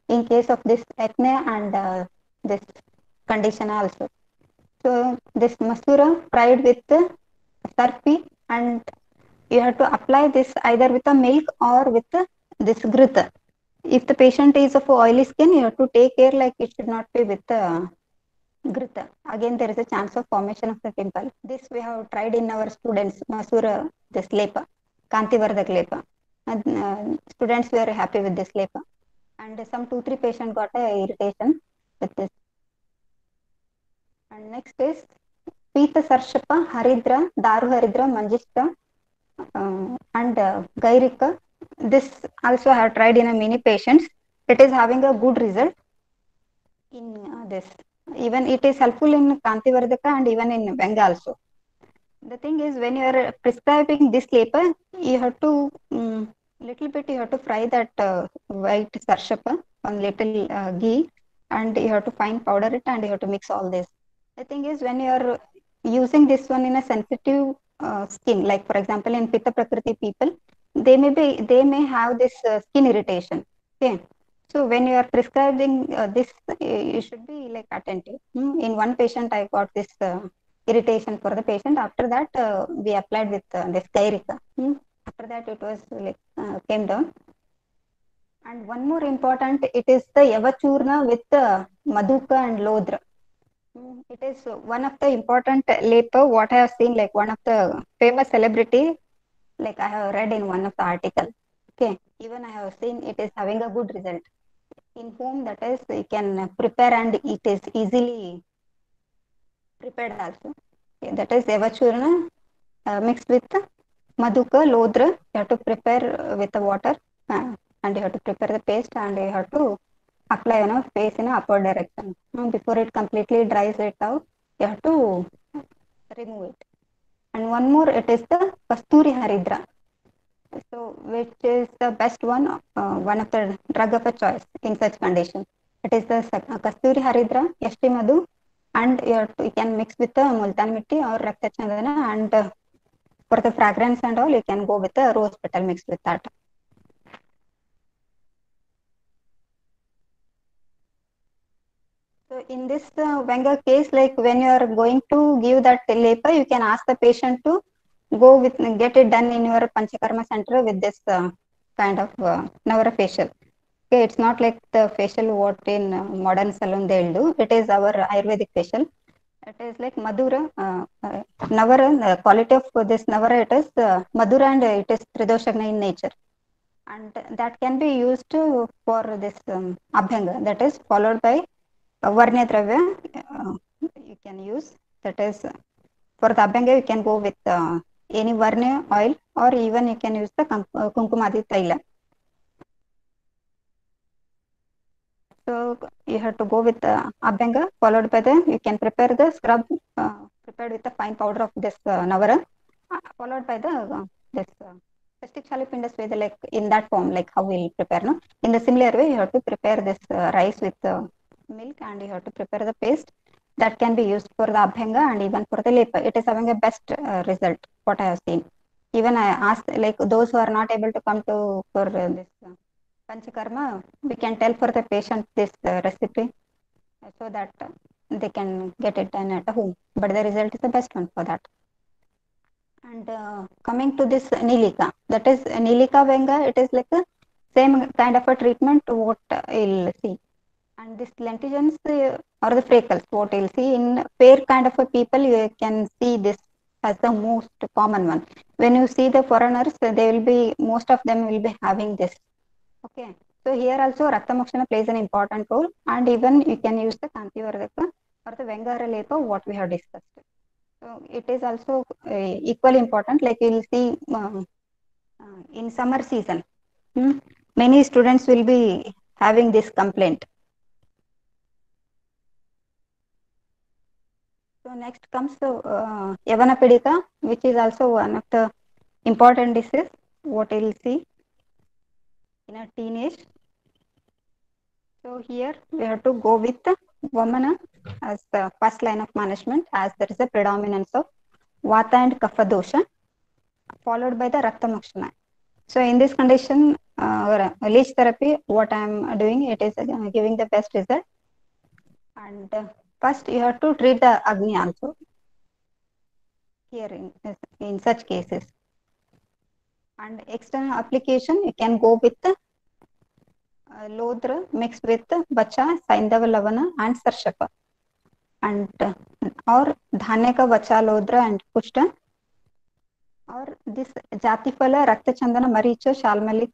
in case of this acne and this condition also. So this Masura fried with the sarpi, and you have to apply this either with the milk or with this grita. If the patient is of oily skin, you have to take care like it should not be with the grita. Again, there is a chance of formation of the pimple. This we have tried in our students, Masura, this lepa, Kantivardak lepa. And students were happy with this lepa. And some 2-3 patients got a irritation with this. And next is Pita Sarshapa, Haridra, Daru Haridra, Manjishta, and Gairika. This also I have tried in a many patients. It is having a good result in this. Even it is helpful in Kantivardaka and even in Venga also. The thing is, when you are prescribing this lepa, you have to little bit you have to fry that white sarshapa on little ghee, and you have to fine powder it, and you have to mix all this. The thing is, when you are using this one in a sensitive skin, like for example in Pitta Prakriti people, they may have this skin irritation. Okay, so when you are prescribing this, you should be like attentive. In one patient, I got this irritation for the patient. After that, we applied with this Gairika. After that, it was like came down. And one more important, it is the Yavachurna with Madhuka and Lodra. It is one of the important leper what I have seen, like one of the famous celebrity, like I have read in one of the article. Okay, even I have seen it is having a good result. In home, that is, you can prepare and it is easily prepared also. Okay, that is Evachurna mixed with Madhuka, Lodra. You have to prepare with the water and you have to prepare the paste and you have to apply face in a upward direction. Before it completely dries it out, you have to remove it. And one more, it is the Kasturi Haridra. So, which is the best one, one of the drug of a choice in such condition. It is the Kasturi Haridra, Yashti Madhu, and you can mix with the Multan Mitti or Rakta Chandana, and for the fragrance and all, you can go with the rose petal mixed with that. So in this Wenger case, like when you are going to give that lepa, you can ask the patient to get it done in your Panchakarma center with this kind of Navara facial. Okay, it's not like the facial what in modern salon they'll do. It is our Ayurvedic facial. It is like Madhura, Navara, the quality of this Navara, it is Madhura and it is Tridoshagna in nature. And that can be used for this Abhyanga, that is followed by Varnya Dravya, you can use. That is, for the Abhyanga, you can go with any Varnya oil or even you can use the Kumkumadi Taila. So you have to go with the Abhyanga, followed by you can prepare the scrub prepared with the fine powder of this Navara, followed by this Cystic Chalipindus Veda, like in that form, like how we'll prepare. No? In the similar way, you have to prepare this rice with milk and you have to prepare the paste that can be used for the Abhyanga and even for the Lepa. It is having a best result, what I have seen. Even I asked, like those who are not able to come to for this Panchakarma, we can tell for the patient this recipe so that they can get it done at home. But the result is the best one for that. And coming to this Nilika, that is Nilika Venga, it is like the same kind of a treatment what you'll see. And this lentigens or the freckles, what you'll see in fair kind of a people, you can see this as the most common one. When you see the foreigners, they will be, most of them will be having this. Okay, So here also Raktamokshana plays an important role, and even you can use the Kanti Vardaka or the Vengara Lepa, what we have discussed. So it is also equally important. Like you will see in summer season, many students will be having this complaint. So next comes Yavana Pidika, which is also one of the important disease. What you will see in a teenage. So here we have to go with the Vamana as the first line of management, as there is a predominance of Vata and Kapha dosha, followed by the Raktamokshana. So in this condition, leech therapy, what I am doing, it is giving the best result. And first you have to treat the Agni also here in such cases. And external application, you can go with the Lodra mixed with Bacha, Saindava Lavana and Sarshapa. And or Dhanya ka Bacha, Lodra and Kushta. Or this Jatifala, Rakta Chandana, Maricha, Shalmali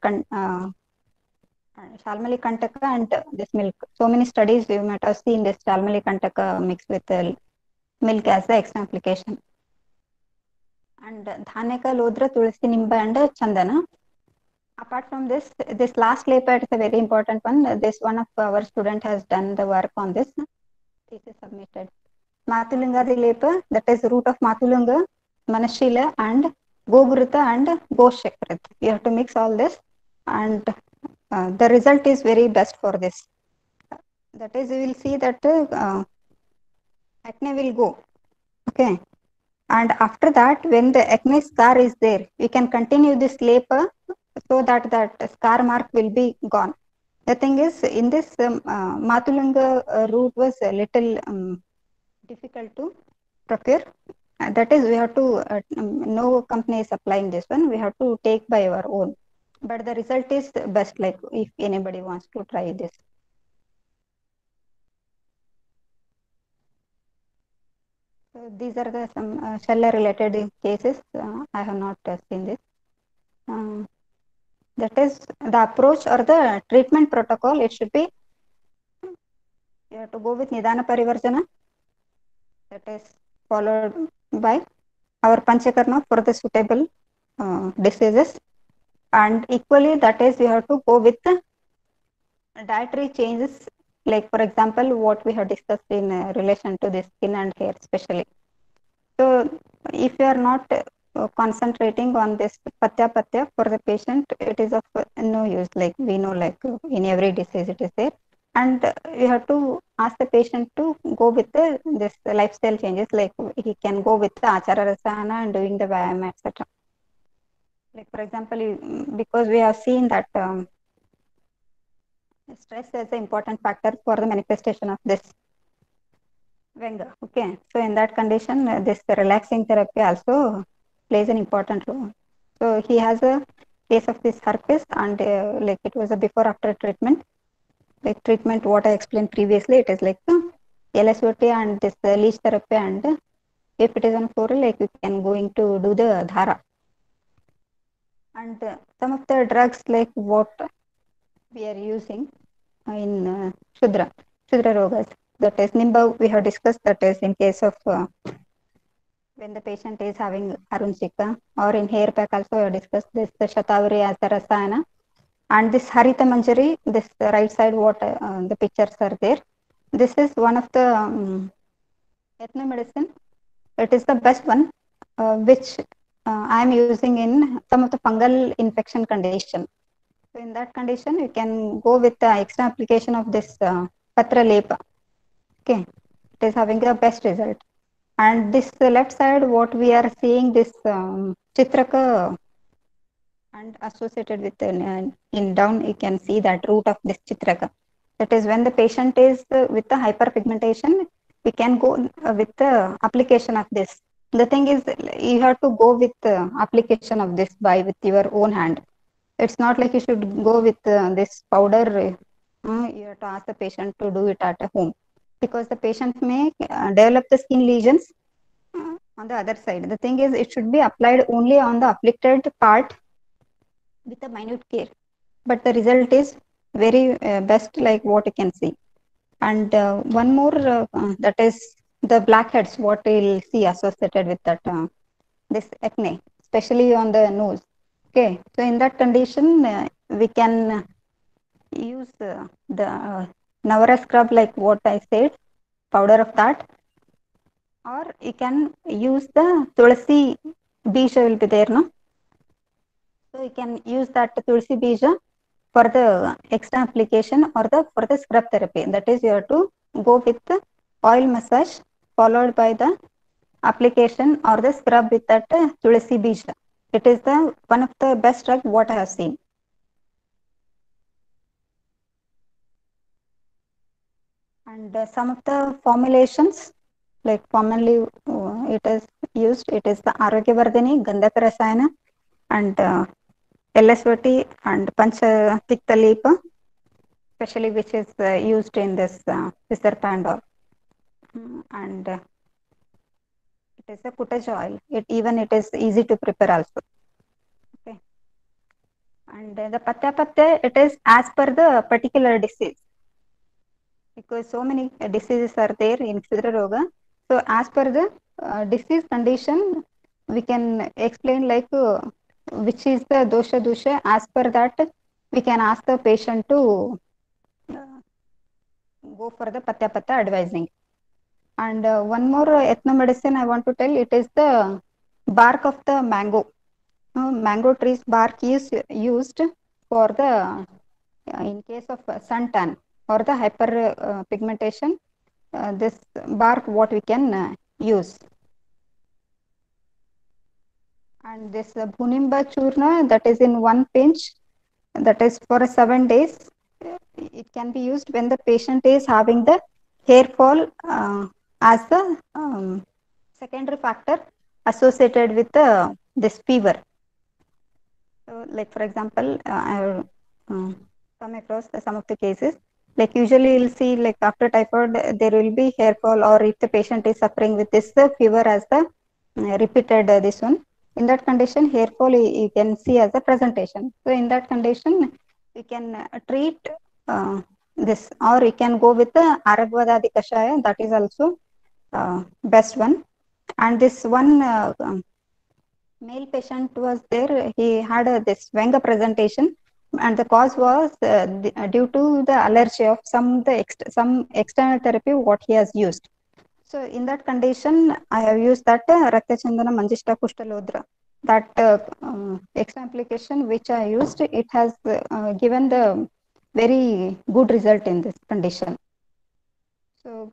Kantaka and this milk. So many studies you might have seen this Shalmali Kantaka mixed with milk as the extra application. And Dhaneka, Lodra, Tulsi Nimba and Chandana. Apart from this, this last lepa is a very important one. This one of our student has done the work on this. This is submitted. Matulanga the lepa, that is root of Matulanga, Manashila and Gogurita and Goshekrit. You have to mix all this and the result is very best for this. That is, you will see that acne will go. Okay. And after that, when the acne scar is there, we can continue this lepa so that that scar mark will be gone. The thing is, in this Matulanga root was a little difficult to procure. That is, we have to, no company is supplying this one. We have to take by our own. But the result is best, like if anybody wants to try this. So these are the some Shella related cases. I have not seen this. That is the approach or the treatment protocol. It should be, you have to go with Nidana Parivarjana. That is followed by our Panchakarma for the suitable diseases. And equally, that is, you have to go with the dietary changes, like for example, what we have discussed in relation to the skin and hair, especially. So, if you are not concentrating on this patya for the patient, it is of no use. Like we know, like in every disease, it is there, and you have to ask the patient to go with this lifestyle changes. Like he can go with the achara rasana and doing the vyayama, etc. Like for example, because we have seen that stress is an important factor for the manifestation of this Venga. Okay, so in that condition, this relaxing therapy also plays an important role. So he has a case of this herpes, and like it was a before after treatment. Like treatment, what I explained previously, it is like LSOT and this leech therapy, and if it is on floral, like you can going to do the dhara. And some of the drugs like what we are using in Shudra Rogas. That is Nimba, we have discussed, that is in case of when the patient is having Arunchika, or in hair pack also we have discussed this, the Shatavari as the Rasayana. And this Harita Manjari, this right side, what the pictures are there. This is one of the ethnomedicine. It is the best one, which I am using in some of the fungal infection condition. So in that condition, you can go with the extra application of this Patra Lepa. Okay, it is having the best result. And this left side, what we are seeing, this Chitraka and associated with in down, you can see that root of this Chitraka. That is when the patient is with the hyperpigmentation, we can go with the application of this. The thing is, you have to go with the application of this by with your own hand. It's not like you should go with this powder. You have to ask the patient to do it at home, because the patient may develop the skin lesions on the other side. The thing is, it should be applied only on the afflicted part with a minute care. But the result is very best like what you can see. And one more that is the blackheads, what we'll see associated with that this acne, especially on the nose. Okay, so in that condition, we can use the Navara scrub like what I said, powder of that, or you can use the Tulsi Bija will be there, no? So you can use that Tulsi Bija for the extra application or the for the scrub therapy. That is, you have to go with the oil massage followed by the application or the scrub with that Tulsi Bija. It is the one of the best drug what I have seen. And some of the formulations, like commonly it is used, it is the Arogyavardhini, Gandhaka Rasayana, and LSVT and Panchatikta Lepa, especially which is used in this Pisarpandol. And it is a cottage oil. It is easy to prepare also. Okay. And the Patya, it is as per the particular disease, because so many diseases are there in Ksudra Roga. So as per the disease condition, we can explain like which is the dosha. As per that, we can ask the patient to go for the Patya advising. And one more ethnomedicine I want to tell, it is the bark of the mango. Mango trees bark is used for the in case of suntan or the hyper pigmentation. This bark what we can use. And this Bhunimba churna, that is in one pinch, that is for 7 days. It can be used when the patient is having the hair fall as the secondary factor associated with this fever. So, like for example, I have come across some of the cases. Like usually you'll see like after typhoid there will be hair fall, or if the patient is suffering with this fever as the repeated this one. In that condition, hair fall you can see as a presentation. So in that condition, we can treat this, or you can go with the Aragvadadi Kashaya. That is also best one. And this one male patient was there. He had this Venga presentation, and the cause was due to the allergy of some external therapy what he has used. So in that condition, I have used that Rakta Chandana Manjishta Kushtalodra. That extra application which I used, it has given the very good result in this condition. So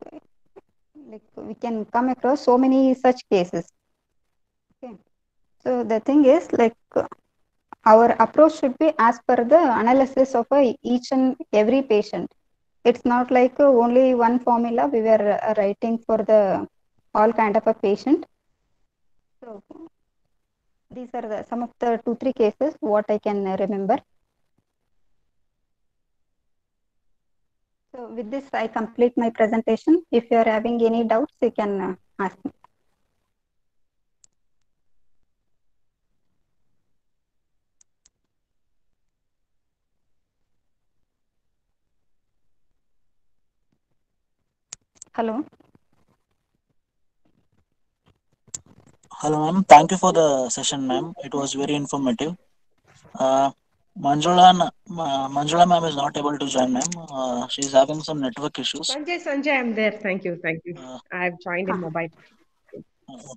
like we can come across so many such cases. Okay. So the thing is like our approach should be as per the analysis of each and every patient. It's not like only one formula we were writing for the all kind of a patient. So these are some of the 2-3 cases what I can remember. So with this I complete my presentation. If you are having any doubts, you can ask me. Hello. Hello, ma'am. Thank you for the session, ma'am. It was very informative. Uh, Manjula ma'am is not able to join, ma'am. She's having some network issues. Sanjay, I'm there. Thank you. Uh, I've joined in mobile.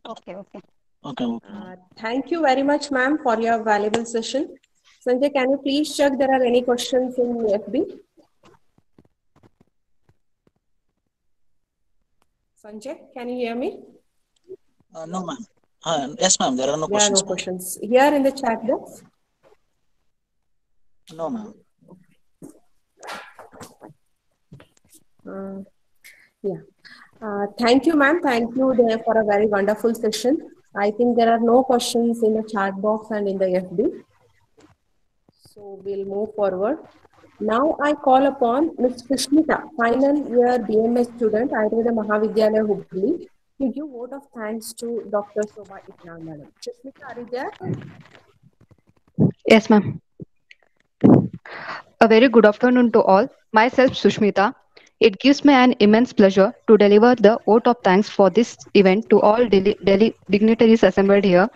okay, Okay. okay, ma'am. Thank you very much, ma'am, for your valuable session. Sanjay, can you please check there are any questions in FB? Sanjay, can you hear me? No, ma'am. Yes, ma'am. There are no There are questions, no ma'am. questions. Here in the chat box? No, ma'am. Yeah. Thank you, ma'am. Thank you there for a very wonderful session. I think there are no questions in the chat box and in the FB. So we'll move forward. Now I call upon Ms. Krishmita, final year BMS student, Ayurveda Mahavidyalaya, Hubli, to give vote of thanks to Dr. Shobha Itnar, madam. Krishmita, are you there? Yes, ma'am. A very good afternoon to all. Myself, Sushmita. It gives me an immense pleasure to deliver the vote of thanks for this event to all Delhi dignitaries assembled here.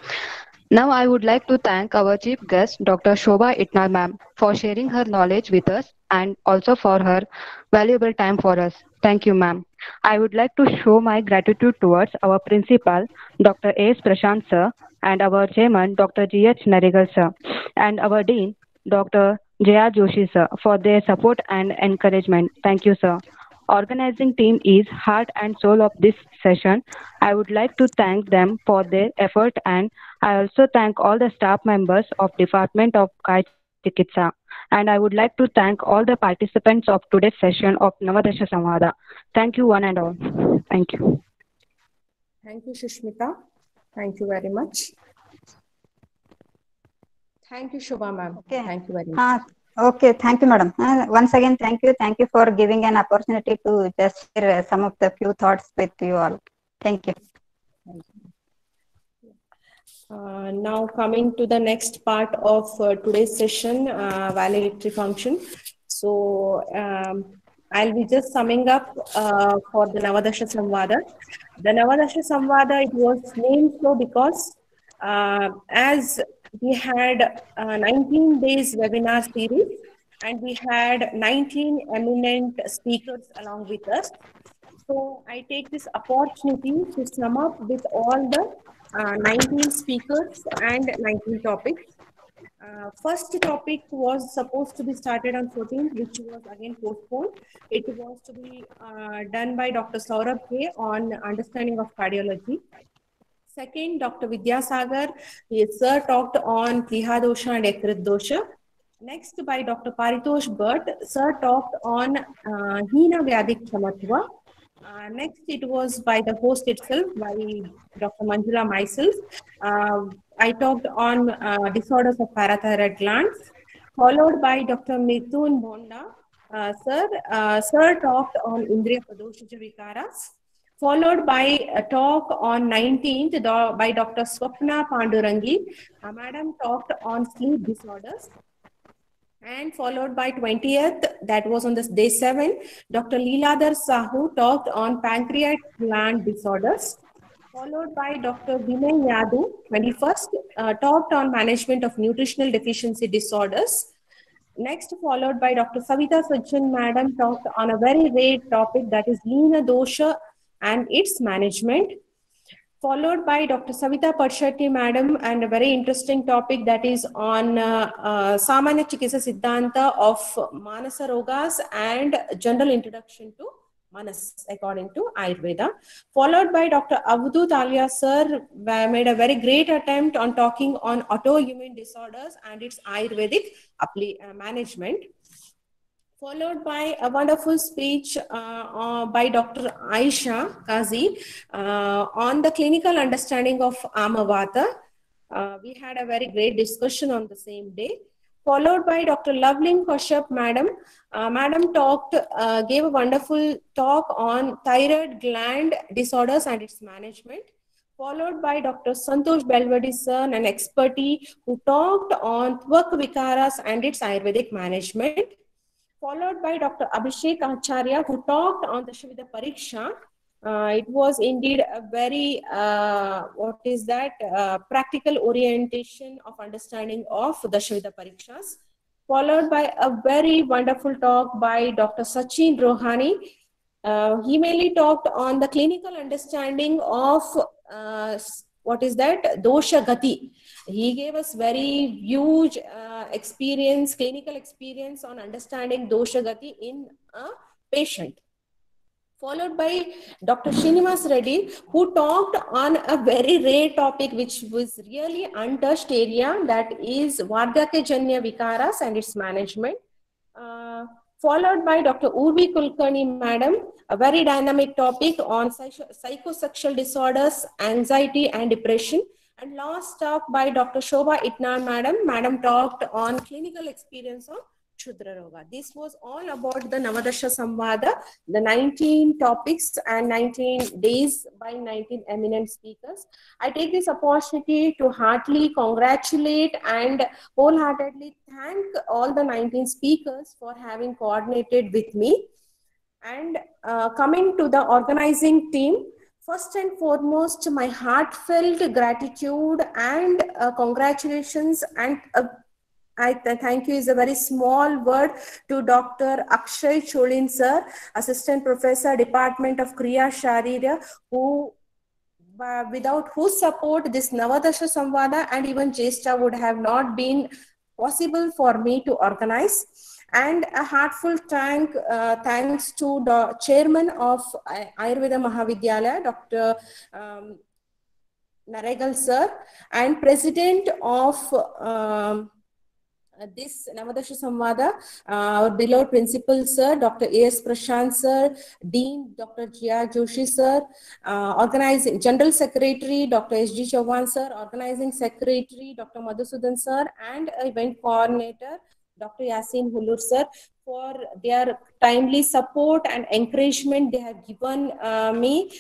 Now, I would like to thank our chief guest, Dr. Shobha Itnar ma'am, for sharing her knowledge with us and also for her valuable time for us. Thank you, ma'am. I would like to show my gratitude towards our principal, Dr. A.S. Prashant sir, and our chairman, Dr. G.H. Narigal sir, and our dean, Dr. Jaya Joshi sir, for their support and encouragement. Thank you, sir. Organizing team is heart and soul of this session. I would like to thank them for their effort, and I also thank all the staff members of Department of Kaya Chikitsa, and I would like to thank all the participants of today's session of Navadasha Samvada. Thank you one and all. Thank you. Thank you, Sushmita. Thank you very much. Thank you, Shobha ma'am. Okay. Thank you very much. Okay, thank you, madam. Once again, thank you. Thank you for giving an opportunity to just share some of the few thoughts with you all. Thank you. Now coming to the next part of today's session, valedictory function. So I'll be just summing up for the Navadasha Samvada. The Navadasha Samvada, it was named so because as we had 19 days webinar series and we had 19 eminent speakers along with us. So I take this opportunity to sum up with all the 19 speakers and 19 topics. First topic was supposed to be started on 14th, which was again postponed. It was to be done by Dr. Saurabh K on understanding of cardiology. Second, Dr. Vidyasagar, sir talked on Kriha dosha and Ekrit dosha. Next, by Dr. Paritosh Bhatt, sir talked on Hina Vyadik Chamatva. Next, it was by the host itself, by Dr. Manjula myself. I talked on disorders of parathyroid glands, followed by Dr. Mithun Bonda. Sir talked on Indriya Padoshaja Vikaras, followed by a talk on 19th by Dr. Swapna Pandurangi. Madam talked on sleep disorders. And followed by 20th, that was on this day 7, Dr. Leeladhar Sahu talked on pancreatic gland disorders. Followed by Dr. Vinay Yadu, 21st, talked on management of nutritional deficiency disorders. Next, followed by Dr. Savita Sajjan Madam talked on a very rare topic, that is Leena dosha and its management. Followed by Dr. Savita Padshetty Madam and a very interesting topic, that is on Samanya Chikitsa Siddhanta of Manasa Rogas and general introduction to Manas according to Ayurveda. Followed by Dr. Avadut Alia sir made a very great attempt on talking on autoimmune disorders and its Ayurvedic management. Followed by a wonderful speech by Dr. Aisha Kazi on the clinical understanding of Amavata. We had a very great discussion on the same day. Followed by Dr. Loveling Kashyap Madam. Madam gave a wonderful talk on thyroid gland disorders and its management. Followed by Dr. Santosh Belwadi sir, an expert who talked on Tvak Vikaras and its Ayurvedic management. Followed by Dr. Abhishek Acharya, who talked on the Dashavida Pariksha. It was indeed a very, practical orientation of understanding of the Dashavida Parikshas. Followed by a very wonderful talk by Dr. Sachin Rohani. He mainly talked on the clinical understanding of dosha gati. He gave us very huge clinical experience on understanding dosha gati in a patient. Followed by Dr. Srinivas Reddy, who talked on a very rare topic which was really untouched area, that is Vardhakya Vikaras and its management. Followed by Dr. Urvi Kulkarni Madam, a very dynamic topic on psychosexual disorders, anxiety and depression. And last talk by Dr. Shobha Itnar Madam. Madam talked on clinical experience of Kshudra Roga. This was all about the Navadasha Samvada, the 19 topics and 19 days by 19 eminent speakers. I take this opportunity to heartily congratulate and wholeheartedly thank all the 19 speakers for having coordinated with me. And coming to the organizing team, first and foremost, my heartfelt gratitude and congratulations and thank you is a very small word to Dr. Akshay Cholin sir, Assistant Professor, Department of Kriya Sharira, who without whose support this Navadasha Samvada and even Jeshta would have not been possible for me to organize. And a heartfelt thanks to the chairman of Ayurveda Mahavidyalaya, Dr. Naregal sir, and president of this Navadasha Samvada, our beloved principal sir, Dr. A.S. Prashant sir, Dean Dr. Jia Joshi sir, organizing General Secretary Dr. S.G. Chauhan sir, organizing secretary Dr. Madhusudan sir, and event coordinator Dr. Yasin Hulur sir, for their timely support and encouragement they have given me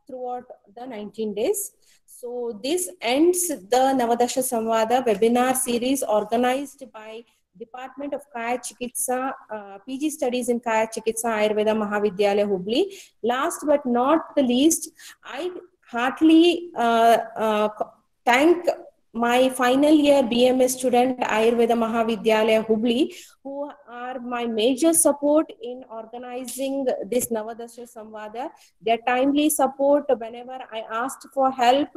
throughout the 19 days. So this ends the Navadasha Samvada webinar series organized by Department of Kaya Chikitsa, PG Studies in Kaya Chikitsa, Ayurveda Mahavidyalaya, Hubli. Last but not the least, I heartily thank my final year BMS student Ayurveda Mahavidyalaya, Hubli, who are my major support in organizing this Navadasha Samvada. Their timely support whenever I asked for help.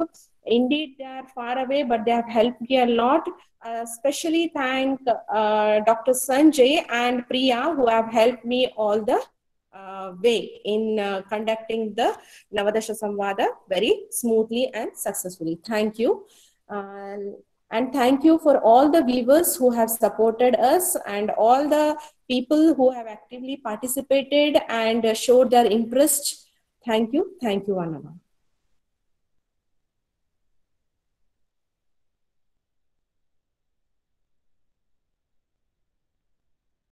Indeed, they are far away, but they have helped me a lot. Especially thank Dr. Sanjay and Priya, who have helped me all the way in conducting the Navadasha Samvada very smoothly and successfully. Thank you. And thank you for all the viewers who have supported us and all the people who have actively participated and showed their interest. Thank you. Thank you, one and all.